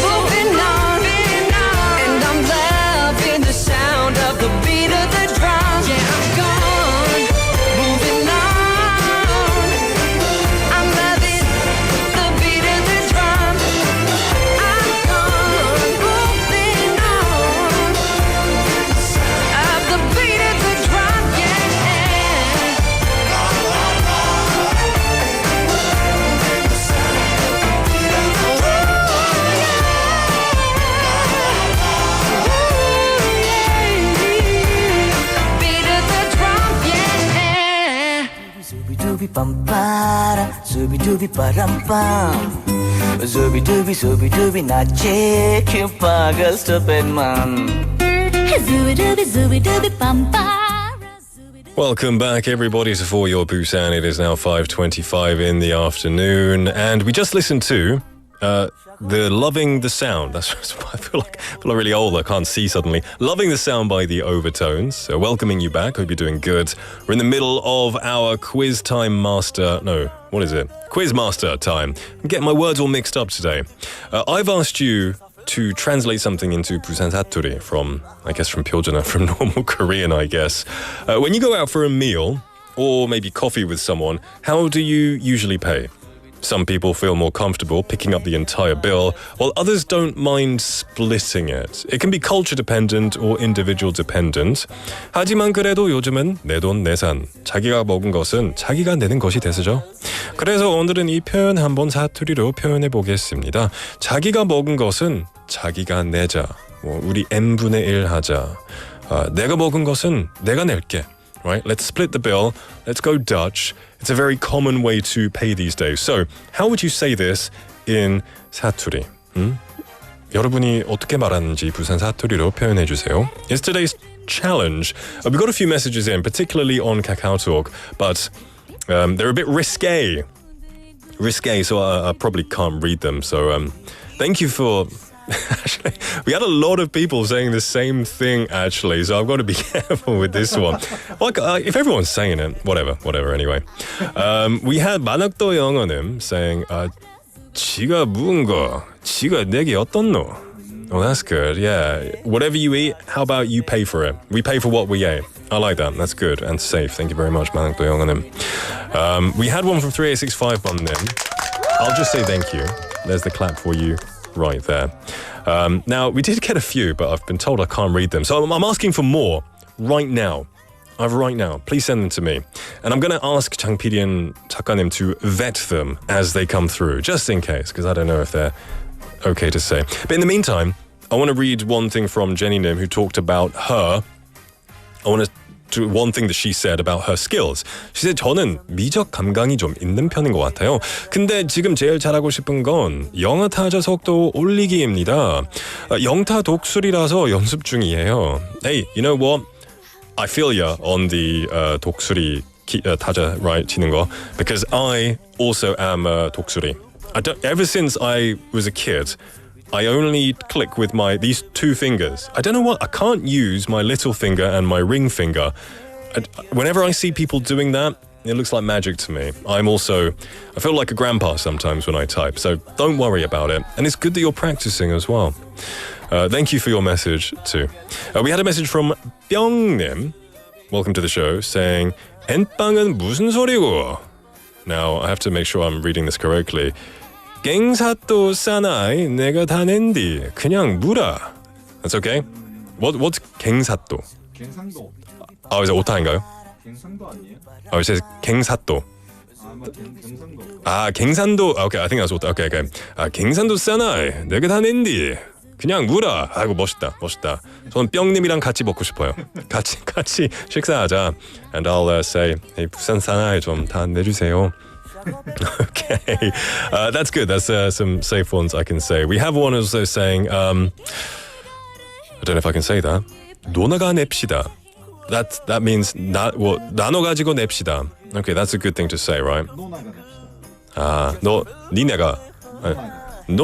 Speaker 4: moving on, and I'm loving the sound of the beat of the drum. Yeah, I'm gone, moving on. I'm loving the beat of the drum. I'm gone, moving on. Of the beat of the drum, yeah. Beat of the drum, yeah. Zooby bum para, zooby dooby param pam. Zooby dooby 나चे क्यों पागल stupid man.
Speaker 7: Zooby dooby bum bum.
Speaker 3: Welcome back, everybody, to For Your Busan. It is now 5:25 in the afternoon, and we just listened to the Loving the Sound. That's I feel like really old. I can't see suddenly. Loving the Sound by the Overtones. So welcoming you back. Hope you're doing good. We're in the middle of our Quiz Master time. I'm getting my words all mixed up today. I've asked you to translate something into Busan 사투리 from 표준어, from normal Korean, I guess. When you go out for a meal or maybe coffee with someone, how do you usually pay? Some people feel more comfortable picking up the entire bill, while others don't mind splitting it. It can be culture dependent or individual dependent. 하지만 그래도 요즘은 내 돈 내산, 자기가 먹은 것은 자기가 내는 것이 대세죠. 그래서 오늘은 이 표현 한번 사투리로 표현해 보겠습니다. 자기가 먹은 것은 자기가 내자. 우리 n분의 1 하자. 내가 먹은 것은 내가 낼게. Right? Let's split the bill. Let's go Dutch. It's a very common way to pay these days. So, how would you say this in 사투리? 여러분이 어떻게 말하는지 부산 사투리로 표현해 주세요. It's today's challenge. We've got a few messages in, particularly on KakaoTalk, but they're a bit risque, so I probably can't read them. So, thank you for... Actually, we had a lot of people saying the same thing, actually, so I've got to be careful with this one. If everyone's saying it, whatever, anyway. We had 만학도 영어님 saying, 지가 묵은 거, 지가 내게 어떻노? Oh, that's good, yeah. Whatever you eat, how about you pay for it? We pay for what we ate. I like that, that's good and safe. Thank you very much, 만학도 영어님. We had one from 3865번님. I'll just say thank you. There's the clap for you. Right there. Now, we did get a few, but I've been told I can't read them. So I'm asking for more right now. Right now. Please send them to me. And I'm going to ask 장PD and 작가님 to vet them as they come through, just in case, because I don't know if they're okay to say. But in the meantime, I want to read one thing from Jenny Nim, who talked about her. I want to do one thing that she said about her skills. She said, 저는 미적 감각이 좀 있는 편인 것 같아요. 근데 지금 제일 잘하고 싶은 건 영어 타자 속도 올리기입니다. 영타 독수리라서 연습 중이에요. Hey, you know what? I feel ya on the 독수리 타자, right? 치는 거. Because I also am a 독수리. Ever since I was a kid, I only click with these two fingers. I don't know what, I can't use my little finger and my ring finger. Whenever I see people doing that, it looks like magic to me. I feel like a grandpa sometimes when I type, so don't worry about it. And it's good that you're practicing as well. Thank you for your message too. We had a message from 뿅님, welcome to the show, saying, 엔빵은 무슨 소리고? Now, I have to make sure I'm reading this correctly. 갱사또 사나이 내가 다 낸디 그냥 물어. That's okay? What's 갱사또?
Speaker 8: 갱상도.
Speaker 3: Is it 오타인가요?
Speaker 8: 갱상도 아니에요?
Speaker 3: It says 갱사또.
Speaker 8: 경상도.
Speaker 3: 갱산도. Okay, I think that's 오타. Okay. 갱산도 사나이 내가 다 낸디 그냥 물어. 아이고 멋있다. 저는 뿅님이랑 같이 먹고 싶어요. 같이 식사하자. And I'll say, hey, 부산 사나이 좀 다 내주세요. Okay, that's good. That's some safe ones I can say. We have one also saying, I don't know if I can say that. 노나가 냅시다. That means 나눠 가지고 냅시다. Okay, that's a good thing to say, right? 니네가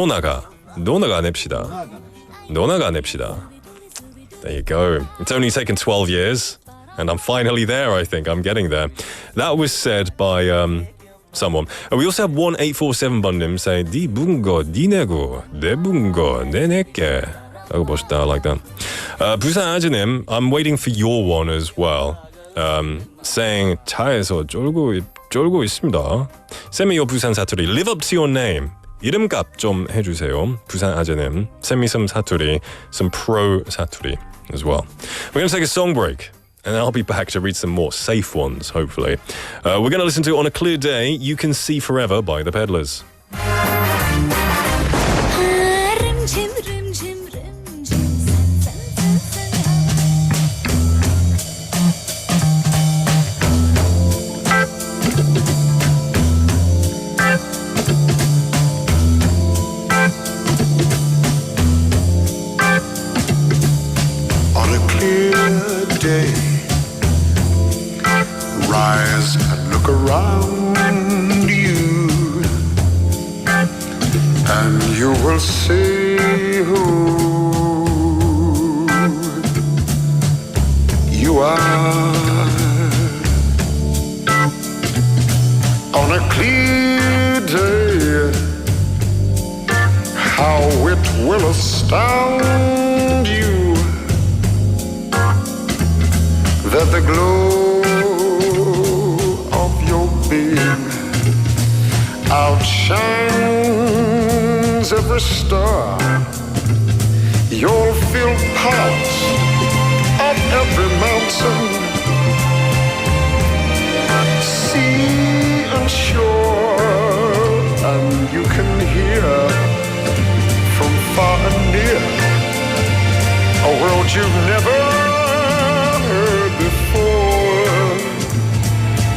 Speaker 3: 노나가 냅시다. There you go. It's only taken 12 years, and I'm finally there. I think I'm getting there. That was said by someone. We also have 1847번님 saying 네 bungo, 네 내고, 내 bungo, 내 내게. Oh, 멋있다. I like that. 부산 아즈님, I'm waiting for your one as well. Saying 차에서 쫄고 있습니다. Send me your 부산 사투리. Live up to your name. 이름값 좀 해주세요. 부산 아즈님. Send me some 사투리, some pro 사투리 as well. We're going to take a song break. And I'll be back to read some more safe ones, hopefully. We're going to listen to On a Clear Day, You Can See Forever by The Peddlers.
Speaker 17: On a clear day, rise and look around you, and you will see who you are. On a clear day, how it will astound you that the glow of your being outshines every star. You'll feel part of every mountain, sea and shore, and you can hear from far and near a world you've never heard before.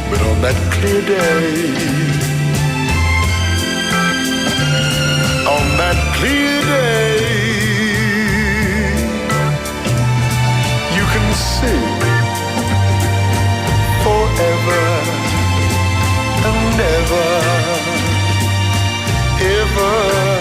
Speaker 17: But on that clear day, on that clear day, you can see forever and ever, evermore.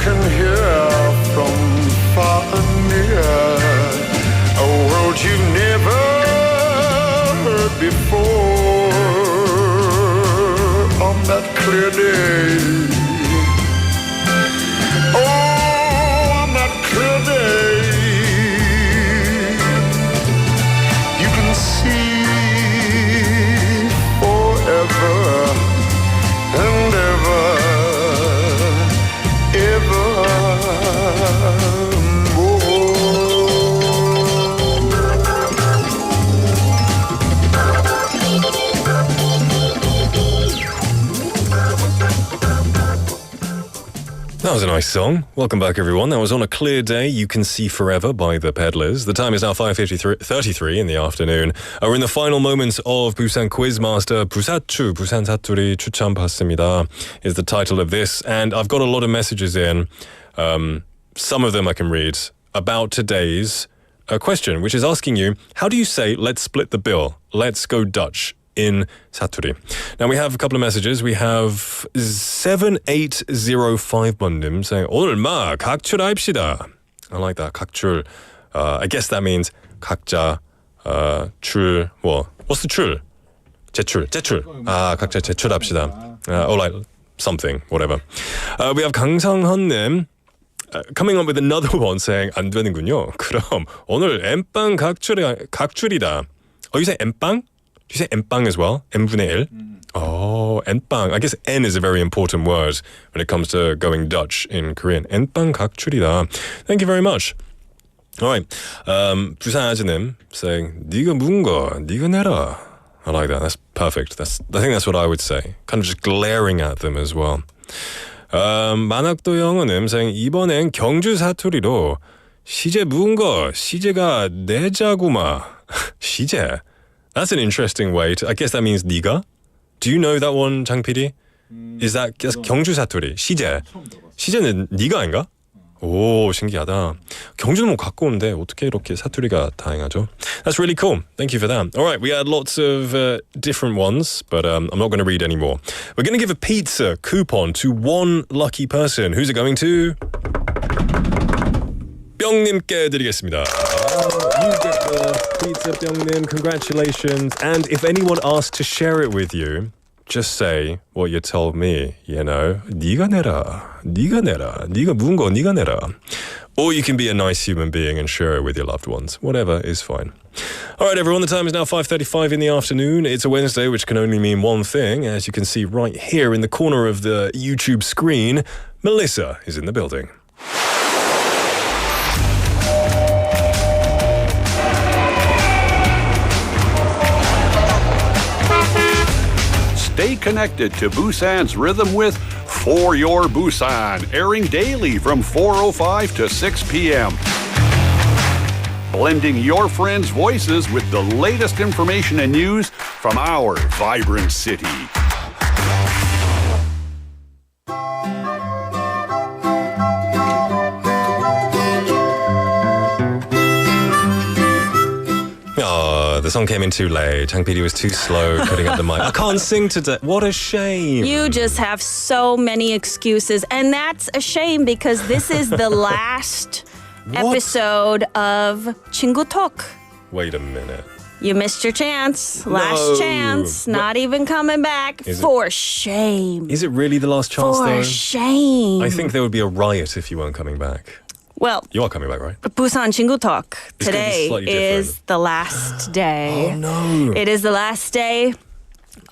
Speaker 17: can hear from far and near a world you've never heard before. On that clear day, oh, on that clear day, you can see forever and ever,
Speaker 3: That was a nice song. Welcome back, everyone. That was On a Clear Day, You Can See Forever by The Peddlers. The time is now 5:33 in the afternoon. We're in the final moments of Busan Quiz Master. 부사추, 부산 사투리 추천 받습니다 is the title of this. And I've got a lot of messages in. Some of them I can read about today's question, which is asking you, how do you say, let's split the bill, let's go Dutch in 사투리? Now we have a couple of messages. We have 7805번님 saying 오늘마 각출합시다. I like that. 각출. I guess that means 각자 출. Well, what's the 출? 제출. 각자 제출합시다. Or like something, whatever. We have 강성헌님 coming up with another one saying 안 되는군요. 그럼 오늘 엠빵 각출이다. Oh, you say 엠빵? Do you say 엠빵 as well? n분의 1? Oh, 엠빵. I guess N is a very important word when it comes to going Dutch in Korean. 엠빵 각출이다. Thank you very much. All right. 부산 아즈님 saying 네가 묵은 거 네가 내라. I like that. That's perfect. I think that's what I would say. Kind of just glaring at them as well. 만학도 영어님 saying 이번엔 경주 사투리로 시제 묵은 거 시제가 내자구마. 시제. That's an interesting way to. I guess that means 네가. Do you know that one, 장 PD? Is that 경주 사투리? 시제. 시제는 네가 아닌가? 오, 신기하다. 경주는 뭐 가까운데 어떻게 이렇게 사투리가 다양하죠? That's really cool. Thank you for that. All right, we had lots of different ones, but I'm not going to read any more. We're going to give a pizza coupon to one lucky person. Who's it going to? 뿅님께 드리겠습니다. You get the pizza, 뿅님. Congratulations. And if anyone asks to share it with you, just say what you told me, you know. 네가 내라. 네가 묵은 거 네가 내라. Or you can be a nice human being and share it with your loved ones. Whatever is fine. All right, everyone, the time is now 5:35 in the afternoon. It's a Wednesday, which can only mean one thing. As you can see right here in the corner of the YouTube screen, Melissa is in the building.
Speaker 5: Stay connected to Busan's rhythm with For Your Busan, airing daily from 4:05 to 6 p.m. Blending your friends' voices with the latest information and news from our vibrant city.
Speaker 3: The song came in too late. Chang PD was too slow putting up the mic. I can't sing today. What a shame.
Speaker 1: You just have so many excuses. And that's a shame because this is the last episode of 친구 talk.
Speaker 3: Wait a minute.
Speaker 1: You missed your chance. Last chance. Not even coming back. For shame.
Speaker 3: Is it really the last chance, though?
Speaker 1: For shame.
Speaker 3: I think there would be a riot if you weren't coming back.
Speaker 1: Well,
Speaker 3: you are coming back, right?
Speaker 1: Busan 친구 talk
Speaker 3: It's
Speaker 1: today is the last day.
Speaker 3: Oh, no.
Speaker 1: It is the last day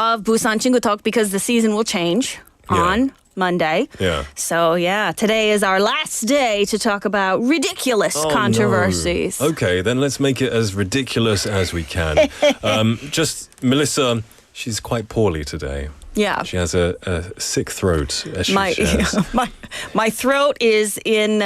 Speaker 1: of Busan 친구 talk because the season will change on Monday.
Speaker 3: Yeah.
Speaker 1: So, yeah, today is our last day to talk about ridiculous controversies.
Speaker 3: No. Okay, then let's make it as ridiculous as we can. Just, Melissa, she's quite poorly today.
Speaker 1: Yeah.
Speaker 3: She has a sick throat, as she
Speaker 1: My
Speaker 3: shares.
Speaker 1: my throat is in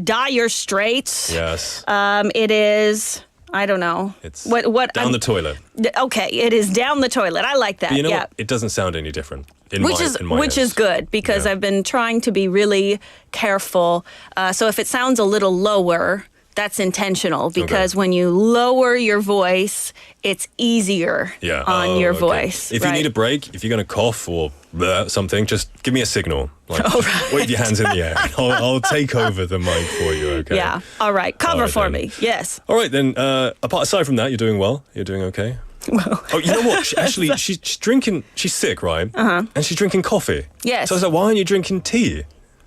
Speaker 1: dire straits.
Speaker 3: Yes.
Speaker 1: It is, I don't know.
Speaker 3: It's
Speaker 1: what
Speaker 3: down the toilet.
Speaker 1: Okay, it is down the toilet. I like that.
Speaker 3: But you know
Speaker 1: yeah.
Speaker 3: what? It doesn't sound any different.
Speaker 1: Which is good because I've been trying to be really careful. So if it sounds a little lower,
Speaker 9: that's intentional because when you lower your voice, it's easier on your voice.
Speaker 3: If you need a break, if you're going to cough or something, just give me a signal. Like, wave your hands in the air. I'll take over the mic for you, okay?
Speaker 9: Yeah. All right. Cover for
Speaker 3: then.
Speaker 9: me. Yes.
Speaker 3: All right, then. Aside from that, you're doing well. You're doing okay. Oh, you know what? She's drinking. She's sick, right? And she's drinking coffee.
Speaker 9: Yes.
Speaker 3: So I was like, why aren't you drinking tea?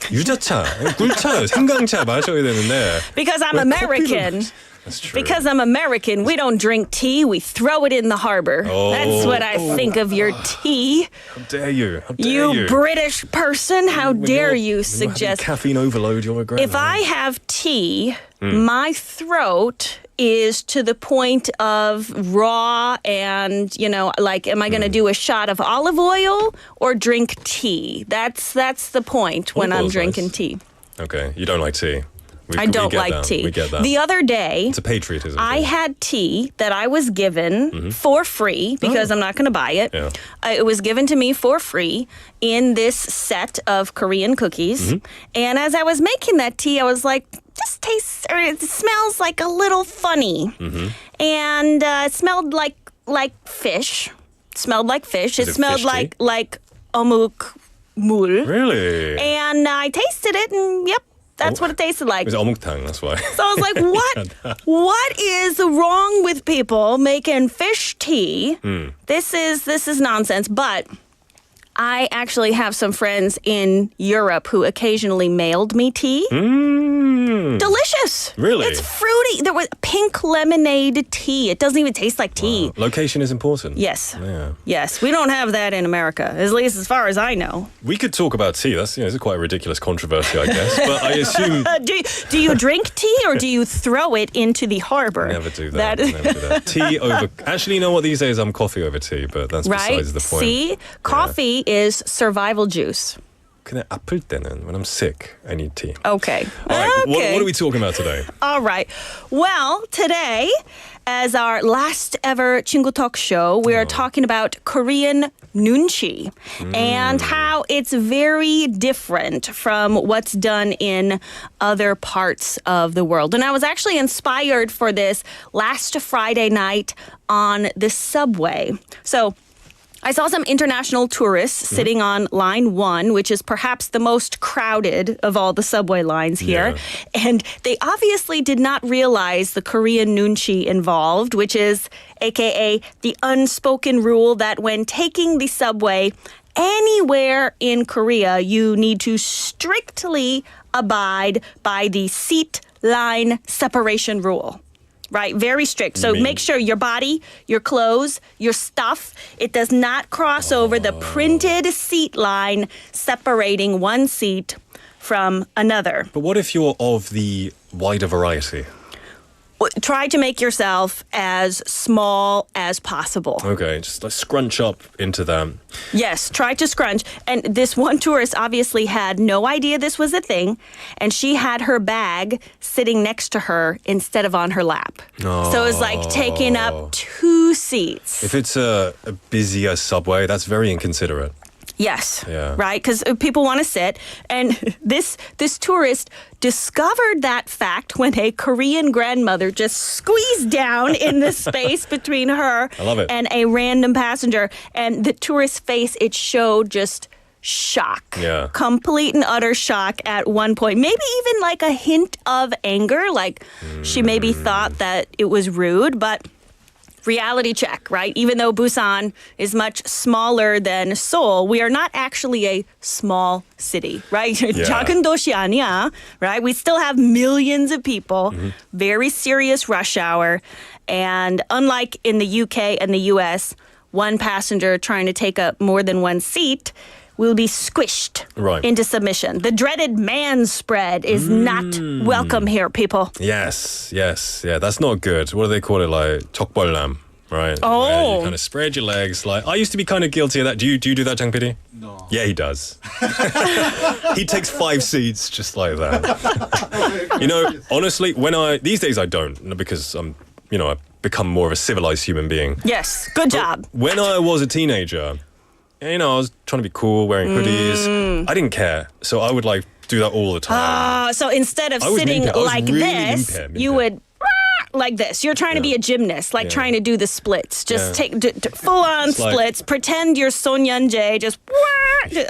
Speaker 3: 유자차, 꿀차, 생강차 마셔야 되는데.
Speaker 9: Because I'm American.
Speaker 3: That's true.
Speaker 9: Because I'm American, we don't drink tea, we throw it in the harbor. That's what I think of your tea.
Speaker 3: How dare you? How dare
Speaker 9: you British person, how dare you suggest...
Speaker 3: caffeine overload, you're a great
Speaker 9: If I have tea, my throat is to the point of raw and, like, am I going to do a shot of olive oil or drink tea? That's the point when I'm drinking tea.
Speaker 3: Okay, you don't like tea.
Speaker 9: I don't like tea.
Speaker 3: We get that.
Speaker 9: The other day,
Speaker 3: it's a patriotism.
Speaker 9: I had tea that I was given for free because I'm not going to buy it.
Speaker 3: Yeah.
Speaker 9: It was given to me for free in this set of Korean cookies. And as I was making that tea, I was like, it smells like a little funny. And it smelled like fish. It smelled like fish. It smelled like 어묵 물.
Speaker 3: Really?
Speaker 9: And I tasted it and yep. That's what it tasted like.
Speaker 3: It was 어묵탕, that's why.
Speaker 9: So I was like, what is wrong with people making fish tea? This is nonsense. But I actually have some friends in Europe who occasionally mailed me tea. Delicious.
Speaker 3: Really?
Speaker 9: It's fruity. There was pink lemonade tea. It doesn't even taste like tea.
Speaker 3: Wow. Location is important.
Speaker 9: Yes.
Speaker 3: Yeah.
Speaker 9: Yes. We don't have that in America, at least as far as I know.
Speaker 3: We could talk about tea. That's it's quite a ridiculous controversy, I guess. But I assume...
Speaker 9: do you drink tea or do you throw it into the harbor?
Speaker 3: Never do that. Never do that. Tea over... Actually, you know what? These days I'm coffee over tea, but that's besides the point.
Speaker 9: See? Coffee is survival juice.
Speaker 3: 그냥 아플 때는, when I'm sick, I need tea.
Speaker 9: Okay.
Speaker 3: All right,
Speaker 9: okay.
Speaker 3: what are we talking about today?
Speaker 9: All right. Well, today, as our last ever 친구 talk show, we are talking about Korean nunchi and how it's very different from what's done in other parts of the world. And I was actually inspired for this last Friday night on the subway. So I saw some international tourists sitting on line 1, which is perhaps the most crowded of all the subway lines here. Yeah. And they obviously did not realize the Korean nunchi involved, which is AKA the unspoken rule that when taking the subway anywhere in Korea, you need to strictly abide by the seat line separation rule. Right, very strict. So make sure your body, your clothes, your stuff, it does not cross over the printed seat line separating one seat from another.
Speaker 3: But what if you're of the wider variety?
Speaker 9: Try to make yourself as small as possible.
Speaker 3: Okay, just like scrunch up into them.
Speaker 9: Yes, try to scrunch. And this one tourist obviously had no idea this was a thing, and she had her bag sitting next to her instead of on her lap.
Speaker 3: Oh.
Speaker 9: So it's like taking up 2 seats.
Speaker 3: If it's a busier subway, that's very inconsiderate.
Speaker 9: Yes,
Speaker 3: yeah.
Speaker 9: Right, because people want to sit. And this tourist discovered that fact when a Korean grandmother just squeezed down in the space between her and a random passenger. And the tourist's face, it showed just shock.
Speaker 3: Yeah.
Speaker 9: Complete and utter shock at one point. Maybe even like a hint of anger, like she maybe thought that it was rude, but... Reality check, right? Even though Busan is much smaller than Seoul, we are not actually a small city, right? 작은 도시 아니야, right? We still have millions of people, very serious rush hour. And unlike in the UK and the US, one passenger trying to take up more than one seat will be squished into submission. The dreaded man spread is not welcome here, people.
Speaker 3: Yes. Yeah, that's not good. What do they call it? Like 족벌남, right?
Speaker 9: Oh.
Speaker 3: Where you kind of spread your legs. Like I used to be kind of guilty of that. Do you do that, Jang PD?
Speaker 8: No.
Speaker 3: Yeah, he does. He takes 5 seats just like that. You know, honestly, these days I don't, because I'm, I've become more of a civilized human being.
Speaker 9: Yes, good job.
Speaker 3: When I was a teenager, I was trying to be cool, wearing hoodies. I didn't care. So I would do that all the time.
Speaker 9: So instead of
Speaker 3: I was
Speaker 9: sitting
Speaker 3: 민폐. I was
Speaker 9: like
Speaker 3: really
Speaker 9: this,
Speaker 3: 민폐.
Speaker 9: you would like this. You're trying to be a gymnast, like trying to do the splits. Just take full-on
Speaker 3: It's like-
Speaker 9: splits. Pretend you're Son Yeon-jae. Just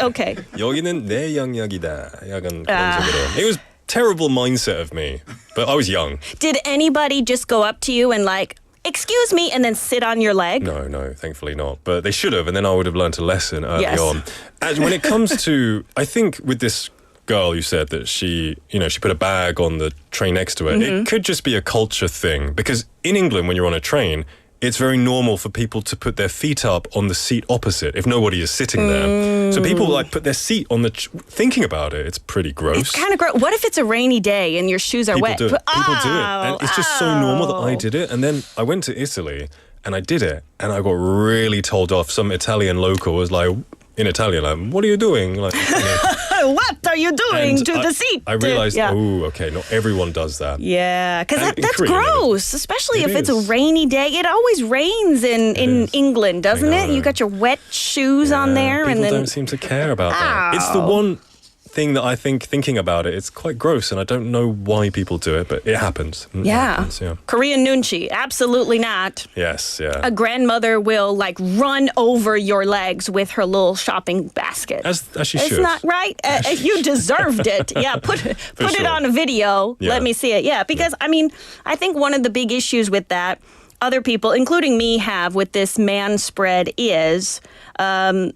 Speaker 9: okay.
Speaker 3: 여기는 내 영역이다. 약간 그런 식으로. It was terrible mindset of me, but I was young.
Speaker 9: Did anybody just go up to you and like, excuse me, and then sit on your leg?
Speaker 3: No, thankfully not. But they should have, and then I would have learned a lesson early
Speaker 9: Yes.
Speaker 3: on. And when it comes to, I think with this girl, you said that she put a bag on the train next to her. It could just be a culture thing, because in England, when you're on a train, it's very normal for people to put their feet up on the seat opposite if nobody is sitting there. So people like put their seat on the... thinking about it, it's pretty gross.
Speaker 9: It's kind of gross. What if it's a rainy day and your shoes are
Speaker 3: People
Speaker 9: wet?
Speaker 3: do it. People do it. And it's just so normal that I did it. And then I went to Italy and I did it. And I got really told off. Some Italian local was like, in Italian, like, what are you doing? Like,
Speaker 9: what are you doing
Speaker 3: and
Speaker 9: to the seat?
Speaker 3: I realized,
Speaker 9: Yeah.
Speaker 3: oh, okay, not everyone does that.
Speaker 9: Yeah, because
Speaker 3: And in
Speaker 9: that's
Speaker 3: Korea,
Speaker 9: gross, especially
Speaker 3: it
Speaker 9: if it's a
Speaker 3: is.
Speaker 9: rainy day. It always rains in England, doesn't it?
Speaker 3: know.
Speaker 9: You got your wet shoes on there,
Speaker 3: People
Speaker 9: and then
Speaker 3: don't seem to care about that. It's the one thing that I think, thinking about it, it's quite gross, and I don't know why people do it, but it happens. It happens, yeah.
Speaker 9: Korean nunchi, absolutely not.
Speaker 3: Yes, yeah.
Speaker 9: A grandmother will like run over your legs with her little shopping basket.
Speaker 3: As she
Speaker 9: It's
Speaker 3: should.
Speaker 9: not right. You deserved it. Yeah, put it
Speaker 3: sure.
Speaker 9: on a video.
Speaker 3: Yeah.
Speaker 9: Let me see it. Yeah, because I mean, I think one of the big issues with that, other people, including me, have with this man spread is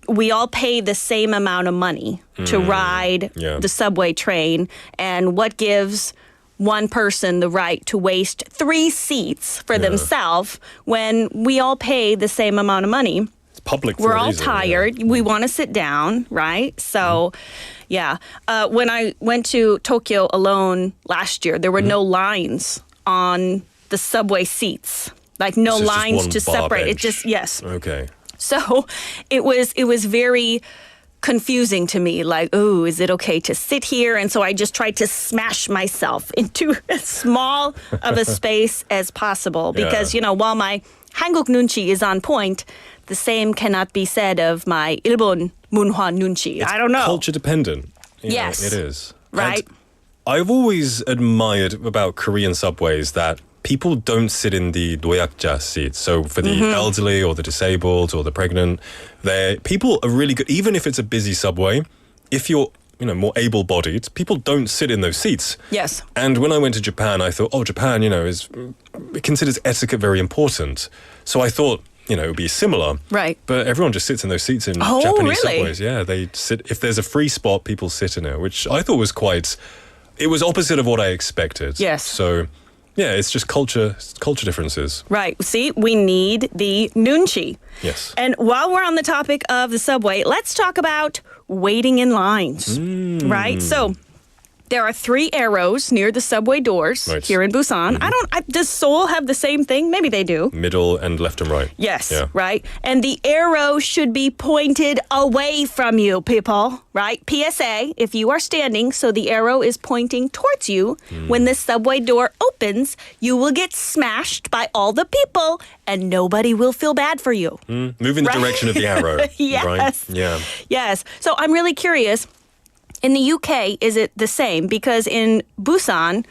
Speaker 9: we all pay the same amount of money to ride the subway train, and what gives one person the right to waste 3 seats for themselves when we all pay the same amount of money?
Speaker 3: It's public.
Speaker 9: We're all tired. We want to sit down, right? So, when I went to Tokyo alone last year, there were no lines on the subway seats. Like no
Speaker 3: So it's just
Speaker 9: lines
Speaker 3: one
Speaker 9: to
Speaker 3: bar
Speaker 9: separate. It
Speaker 3: bench.
Speaker 9: just yes.
Speaker 3: Okay.
Speaker 9: So it was very confusing to me. Like, ooh, is it okay to sit here? And so I just tried to smash myself into as small of a space as possible because while my 한국 눈치 is on point, the same cannot be said of my 일본 문화 눈치. I don't know.
Speaker 3: Culture dependent. You know,
Speaker 9: Yes.
Speaker 3: it is.
Speaker 9: Right.
Speaker 3: And I've always admired about Korean subways that people don't sit in the 노약자 seats. So for the elderly or the disabled or the pregnant, people are really good. Even if it's a busy subway, if you're more able-bodied, people don't sit in those seats.
Speaker 9: Yes.
Speaker 3: And when I went to Japan, I thought, Japan, it considers etiquette very important. So I thought, it would be similar.
Speaker 9: Right.
Speaker 3: But everyone just sits in those seats in
Speaker 9: Oh,
Speaker 3: Japanese
Speaker 9: really?
Speaker 3: subways. Yeah, they sit. If there's a free spot, people sit in it, which I thought was it was opposite of what I expected.
Speaker 9: Yes.
Speaker 3: So, yeah, it's just culture differences.
Speaker 9: Right. See, we need the nunchi.
Speaker 3: Yes.
Speaker 9: And while we're on the topic of the subway, let's talk about waiting in lines. Right? So there are 3 arrows near the subway doors here in Busan. Does Seoul have the same thing? Maybe they do.
Speaker 3: Middle and left and right.
Speaker 9: Yes,
Speaker 3: Yeah.
Speaker 9: right? And the arrow should be pointed away from you, people, right? PSA, if you are standing, so the arrow is pointing towards you, when the subway door opens, you will get smashed by all the people and nobody will feel bad for you.
Speaker 3: Move in the direction of the arrow.
Speaker 9: Yes.
Speaker 3: Right? Yeah.
Speaker 9: Yes. So I'm really curious. In the UK, is it the same? Because in Busan,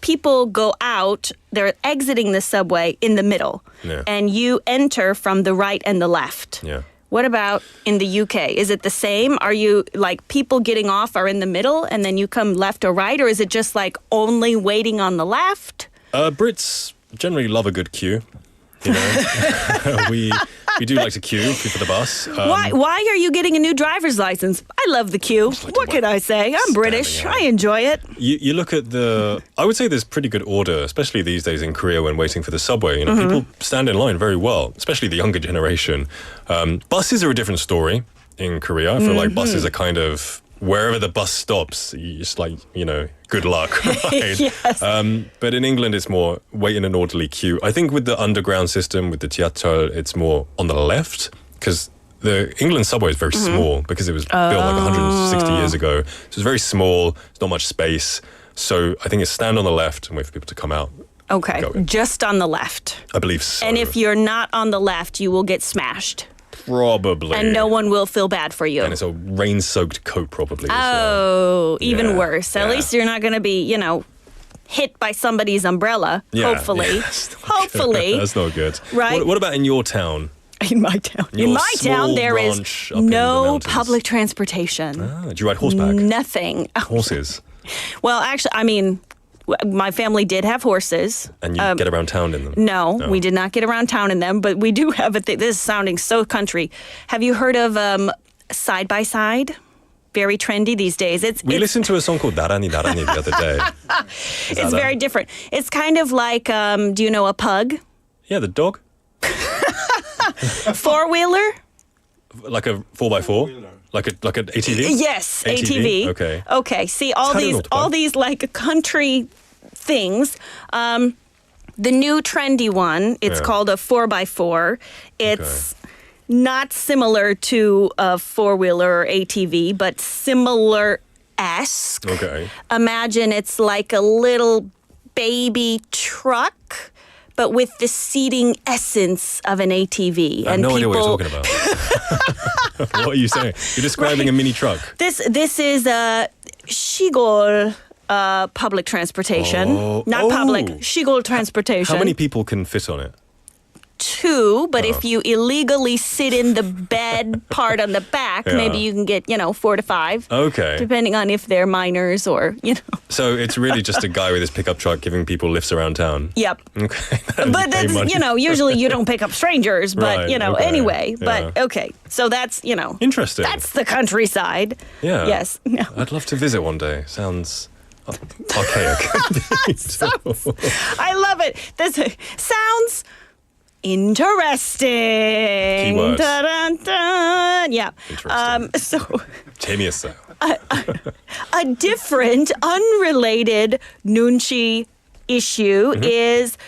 Speaker 9: people go out, they're exiting the subway in the middle.
Speaker 3: Yeah.
Speaker 9: And you enter from the right and the left.
Speaker 3: Yeah.
Speaker 9: What about in the UK? Is it the same? Are you like people getting off are in the middle and then you come left or right? Or is it just like only waiting on the left?
Speaker 3: Brits generally love a good queue. We do like to queue for the bus.
Speaker 9: Why are you getting a new driver's license? I love the queue. What can I say? I'm British. I enjoy it.
Speaker 3: You look at I would say there's pretty good order, especially these days in Korea when waiting for the subway. People stand in line very well, especially the younger generation. Buses are a different story in Korea. I feel like buses are kind of wherever the bus stops, it's like, good luck, right?
Speaker 9: Yes.
Speaker 3: But in England, it's more wait in an orderly queue. I think with the underground system, with the 지하철, it's more on the left because the England subway is very small because it was built like 160 years ago. So it's very small, there's not much space. So I think it's stand on the left and wait for people to come out.
Speaker 9: Okay, just on the left.
Speaker 3: I believe so.
Speaker 9: And if you're not on the left, you will get smashed.
Speaker 3: Probably.
Speaker 9: And no one will feel bad for you.
Speaker 3: And it's a rain-soaked coat probably.
Speaker 9: Even worse. At least you're not going to be, hit by somebody's umbrella, hopefully.
Speaker 3: Yeah,
Speaker 9: hopefully.
Speaker 3: That's not good.
Speaker 9: Right?
Speaker 3: What about in your town?
Speaker 9: In my town.
Speaker 3: Your
Speaker 9: In my town, there is
Speaker 3: ranch up in the
Speaker 9: no
Speaker 3: mountains.
Speaker 9: public transportation.
Speaker 3: Do you ride horseback?
Speaker 9: Nothing.
Speaker 3: Horses.
Speaker 9: Well, actually, my family did have horses.
Speaker 3: And you get around town in them?
Speaker 9: No, we did not get around town in them, but we do have a thing. This is sounding so country. Have you heard of side-by-side? Very trendy these days.
Speaker 3: We listened to a song called Narani Narani the other day.
Speaker 9: It's very different. It's kind of like, do you know a pug?
Speaker 3: Yeah, the dog.
Speaker 9: Four-wheeler?
Speaker 3: Like a 4x4? Like an ATV?
Speaker 9: Yes, ATV.
Speaker 3: Okay.
Speaker 9: Okay. See, all these like country things. The new trendy one, it's called a 4x4. It's not similar to a four-wheeler or ATV, but similar-esque.
Speaker 3: Okay.
Speaker 9: Imagine it's like a little baby truck, but with the seating essence of an ATV.
Speaker 3: I have no idea what you're talking about. What are you saying? You're describing a mini truck.
Speaker 9: This is a 시골 public transportation. Not public, 시골 transportation.
Speaker 3: How many people can fit on it?
Speaker 9: 2, but if you illegally sit in the bed part on the back, maybe you can get, 4 to 5.
Speaker 3: Okay.
Speaker 9: Depending on if they're minors or,
Speaker 3: So it's really just a guy with his pickup truck giving people lifts around town?
Speaker 9: Yep.
Speaker 3: Okay.
Speaker 9: But that's, usually you don't pick up strangers, but,
Speaker 3: Right, okay.
Speaker 9: anyway.
Speaker 3: Yeah.
Speaker 9: But, okay. So that's,
Speaker 3: Interesting.
Speaker 9: That's the countryside.
Speaker 3: Yeah.
Speaker 9: Yes. No.
Speaker 3: I'd love to visit one day. Sounds archaic.
Speaker 9: I love it. This sounds interesting.
Speaker 3: Keywords.
Speaker 9: Dun-dun-dun. Yeah. So
Speaker 3: 재미있어요.
Speaker 9: a different, unrelated 눈치 issue is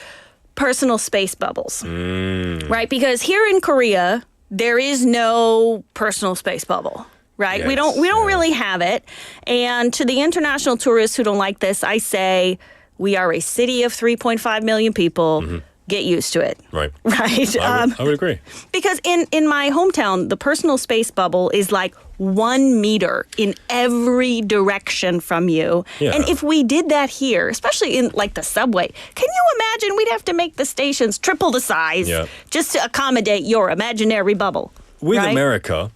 Speaker 9: personal space bubbles. Right? Because here in Korea, there is no personal space bubble. Right?
Speaker 3: Yes,
Speaker 9: we don't really have it. And to the international tourists who don't like this, I say we are a city of 3.5 million people. Get used to it.
Speaker 3: Right.
Speaker 9: Right.
Speaker 3: I would agree.
Speaker 9: Because in my hometown, the personal space bubble is like 1 meter in every direction from you.
Speaker 3: Yeah.
Speaker 9: And if we did that here, especially in like the subway, can you imagine we'd have to make the stations triple the size just to accommodate your imaginary bubble?
Speaker 3: With
Speaker 9: right?
Speaker 3: America,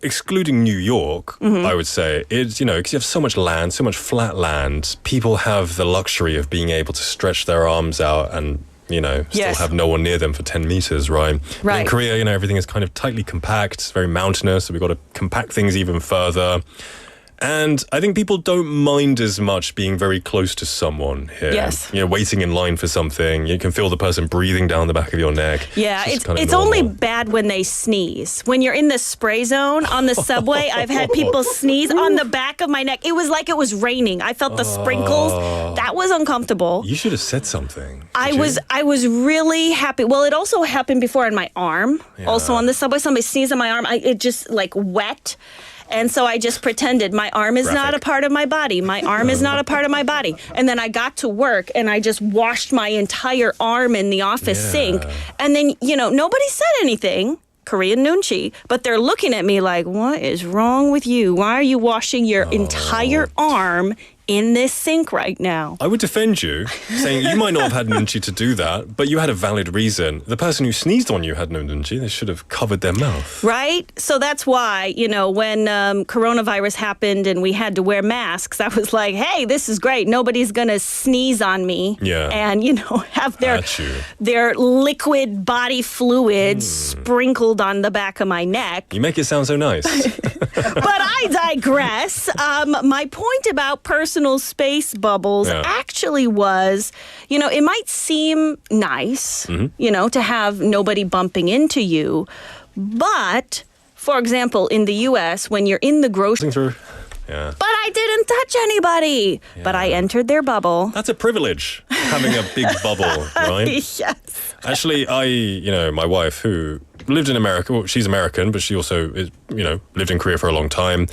Speaker 3: excluding New York, I would say, it's, because you have so much land, so much flat land, people have the luxury of being able to stretch their arms out and, still have no one near them for 10 meters, right? But in Korea, everything is kind of tightly compact, it's very mountainous, so we've got to compact things even further. And I think people don't mind as much being very close to someone here.
Speaker 9: Yes.
Speaker 3: Waiting in line for something. You can feel the person breathing down the back of your neck.
Speaker 9: Yeah, it's only bad when they sneeze. When you're in the spray zone on the subway, I've had people sneeze on the back of my neck. It was like it was raining. I felt the sprinkles. That was uncomfortable.
Speaker 3: You should have said something.
Speaker 9: I was really happy. Well, it also happened before on my arm. Also on the subway, somebody sneezed on my arm. It just like wet. And so I just pretended my arm is not a part of my body. My arm is not a part of my body. And then I got to work and I just washed my entire arm in the office sink. And then, nobody said anything. Korean nunchi, but they're looking at me like, what is wrong with you? Why are you washing your entire arm in this sink right now?
Speaker 3: I would defend you, saying you might not have had nunchi to do that, but you had a valid reason. The person who sneezed on you had no nunchi. They should have covered their mouth.
Speaker 9: Right? So that's why, when coronavirus happened and we had to wear masks, I was like, hey, this is great. Nobody's going to sneeze on me and, have their liquid body fluids sprinkled on the back of my neck.
Speaker 3: You make it sound so nice.
Speaker 9: But I digress. My point about personal space bubbles actually was, it might seem nice, to have nobody bumping into you. But, for example, in the U.S., when you're in the grocery store, but I didn't touch anybody. But I entered their bubble.
Speaker 3: That's a privilege, having a big bubble, right?
Speaker 9: Yes.
Speaker 3: Actually, my wife, who lived in America, well, she's American, but she also is, lived in Korea for a long time.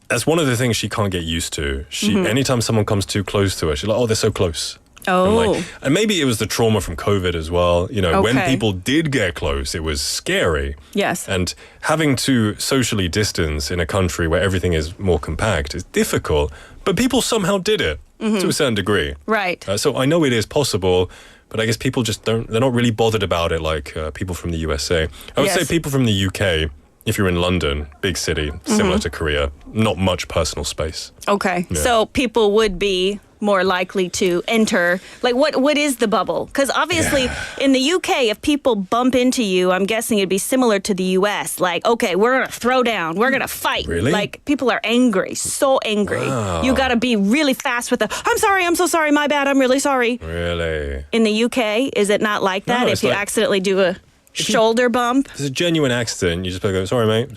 Speaker 3: That's one of the things she can't get used to. Anytime someone comes too close to her, she's like, oh, they're so close.
Speaker 1: Oh.
Speaker 3: And maybe it was the trauma from COVID as well. You know, when
Speaker 1: Okay.
Speaker 3: people did get close, it was scary.
Speaker 1: Yes.
Speaker 3: And having to socially distance in a country where everything is more compact is difficult. But people somehow did it to a certain degree.
Speaker 1: Right.
Speaker 3: So I know it is possible, but I guess people just they're not really bothered about it like people from the USA. I would say
Speaker 1: Yes.
Speaker 3: people from the UK, if you're in London, big city, similar to Korea, not much personal space.
Speaker 1: Okay.
Speaker 3: Yeah.
Speaker 1: So people would be more likely to enter. Like, what is the bubble? Because obviously in the UK, if people bump into you, I'm guessing it'd be similar to the US. Like, okay, we're going to throw down. We're going to fight.
Speaker 3: Really?
Speaker 1: Like, people are angry, so angry.
Speaker 3: Wow.
Speaker 1: You got to be really fast with the, I'm sorry, I'm so sorry, my bad, I'm really sorry.
Speaker 3: Really?
Speaker 1: In the UK, is it not like that?
Speaker 3: No,
Speaker 1: If
Speaker 3: it's
Speaker 1: you
Speaker 3: like-
Speaker 1: accidentally do a shoulder bump?
Speaker 3: If there's a genuine accident, you just go, sorry mate,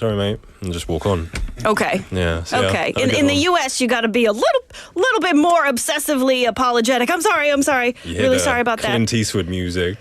Speaker 3: and just walk on.
Speaker 1: Okay.
Speaker 3: Yeah. So
Speaker 1: Okay.
Speaker 3: yeah,
Speaker 1: In the US, you got to be a little bit more obsessively apologetic. I'm sorry.
Speaker 3: You hear
Speaker 1: Really
Speaker 3: the
Speaker 1: sorry about that.
Speaker 3: Clint Eastwood music.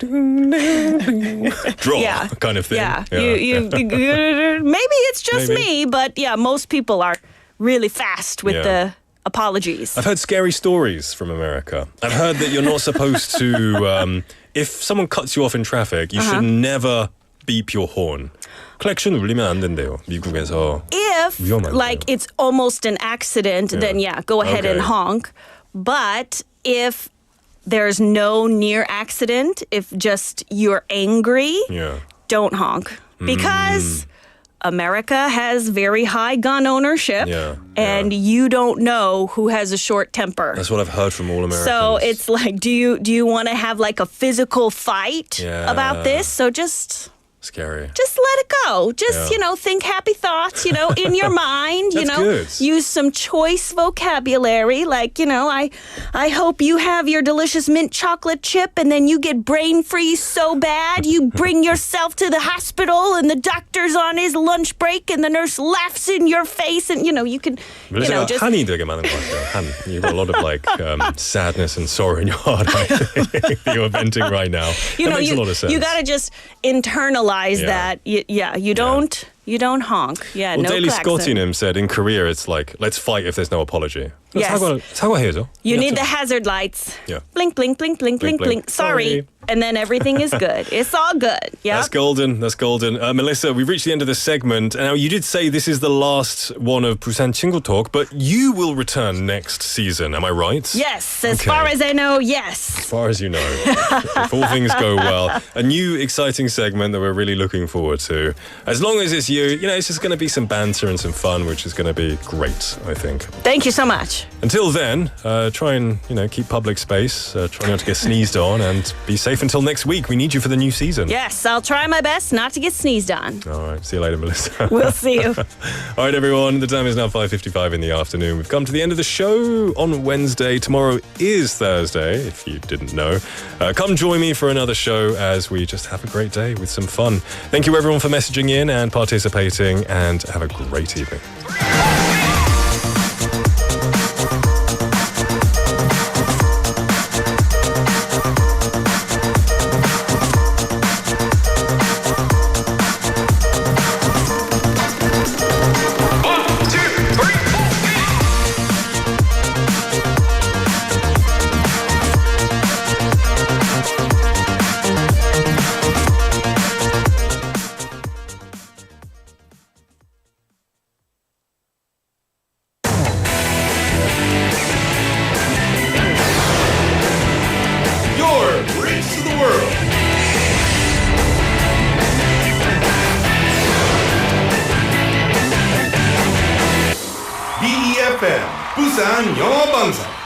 Speaker 3: Draw
Speaker 1: Yeah.
Speaker 3: kind of thing.
Speaker 1: Yeah. Maybe it's just
Speaker 3: Maybe.
Speaker 1: me, but yeah, most people are really fast with
Speaker 3: Yeah.
Speaker 1: the apologies.
Speaker 3: I've heard scary stories from America. I've heard that you're not supposed to, if someone cuts you off in traffic, you should never beep your horn. 클렉션 울리면 안 된대요, 미국에서.
Speaker 1: If
Speaker 3: 위험한데요.
Speaker 1: like it's almost an accident, then yeah, go ahead and
Speaker 3: Okay.
Speaker 1: honk. But if there's no near accident, if just you're angry,
Speaker 3: Yeah.
Speaker 1: don't honk. Because America has very high gun ownership,
Speaker 3: Yeah,
Speaker 1: and you don't know who has a short temper.
Speaker 3: That's what I've heard from all Americans.
Speaker 1: So it's like, do you want to have like a physical fight about this? So just
Speaker 3: scary.
Speaker 1: let it go. Just,
Speaker 3: Yeah.
Speaker 1: think happy thoughts, in your mind,
Speaker 3: That's good.
Speaker 1: use some choice vocabulary. Like, I hope you have your delicious mint chocolate chip and then you get brain freeze so bad you bring yourself to the hospital and the doctor's on his lunch break and the nurse laughs in your face and, you can, just...
Speaker 3: 한이 되게 많은 것 같아요. 한. You've got a lot of sadness and sorrow in your heart, I think, that you're venting right now. That makes a lot of sense.
Speaker 1: You got to just internalize that. You don't honk. Yeah,
Speaker 3: Well,
Speaker 1: no
Speaker 3: Daily
Speaker 1: klaxon.
Speaker 3: Scottingham said in Korea it's like, let's fight if there's no apology.
Speaker 1: Yes.
Speaker 3: 사과해야죠.
Speaker 1: You need the hazard lights.
Speaker 3: Yeah.
Speaker 1: Blink, blink, blink, blink, blink, blink. Sorry. And then everything is good. It's all good. Yeah.
Speaker 3: That's golden. Melissa, we've reached the end of this segment. Now, you did say this is the last one of Busan 친구 Talk, but you will return next season. Am I right?
Speaker 1: Yes. As
Speaker 3: Okay.
Speaker 1: far as I know, yes.
Speaker 3: As far as you know. If all things go well. A new exciting segment that we're really looking forward to. As long as it's you, it's just going to be some banter and some fun, which is going to be great, I think.
Speaker 1: Thank you so much.
Speaker 3: Until then, try and, keep public space, try not to get sneezed on, and be safe until next week. We need you for the new season.
Speaker 1: Yes, I'll try my best not to get sneezed on.
Speaker 3: All right, see you later, Melissa.
Speaker 1: We'll see you.
Speaker 3: All right, everyone, the time is now 5:55 in the afternoon. We've come to the end of the show on Wednesday. Tomorrow is Thursday, if you didn't know. Come join me for another show as we just have a great day with some fun. Thank you, everyone, for messaging in and participating, and have a great evening.
Speaker 2: BEFM 부산 영어방송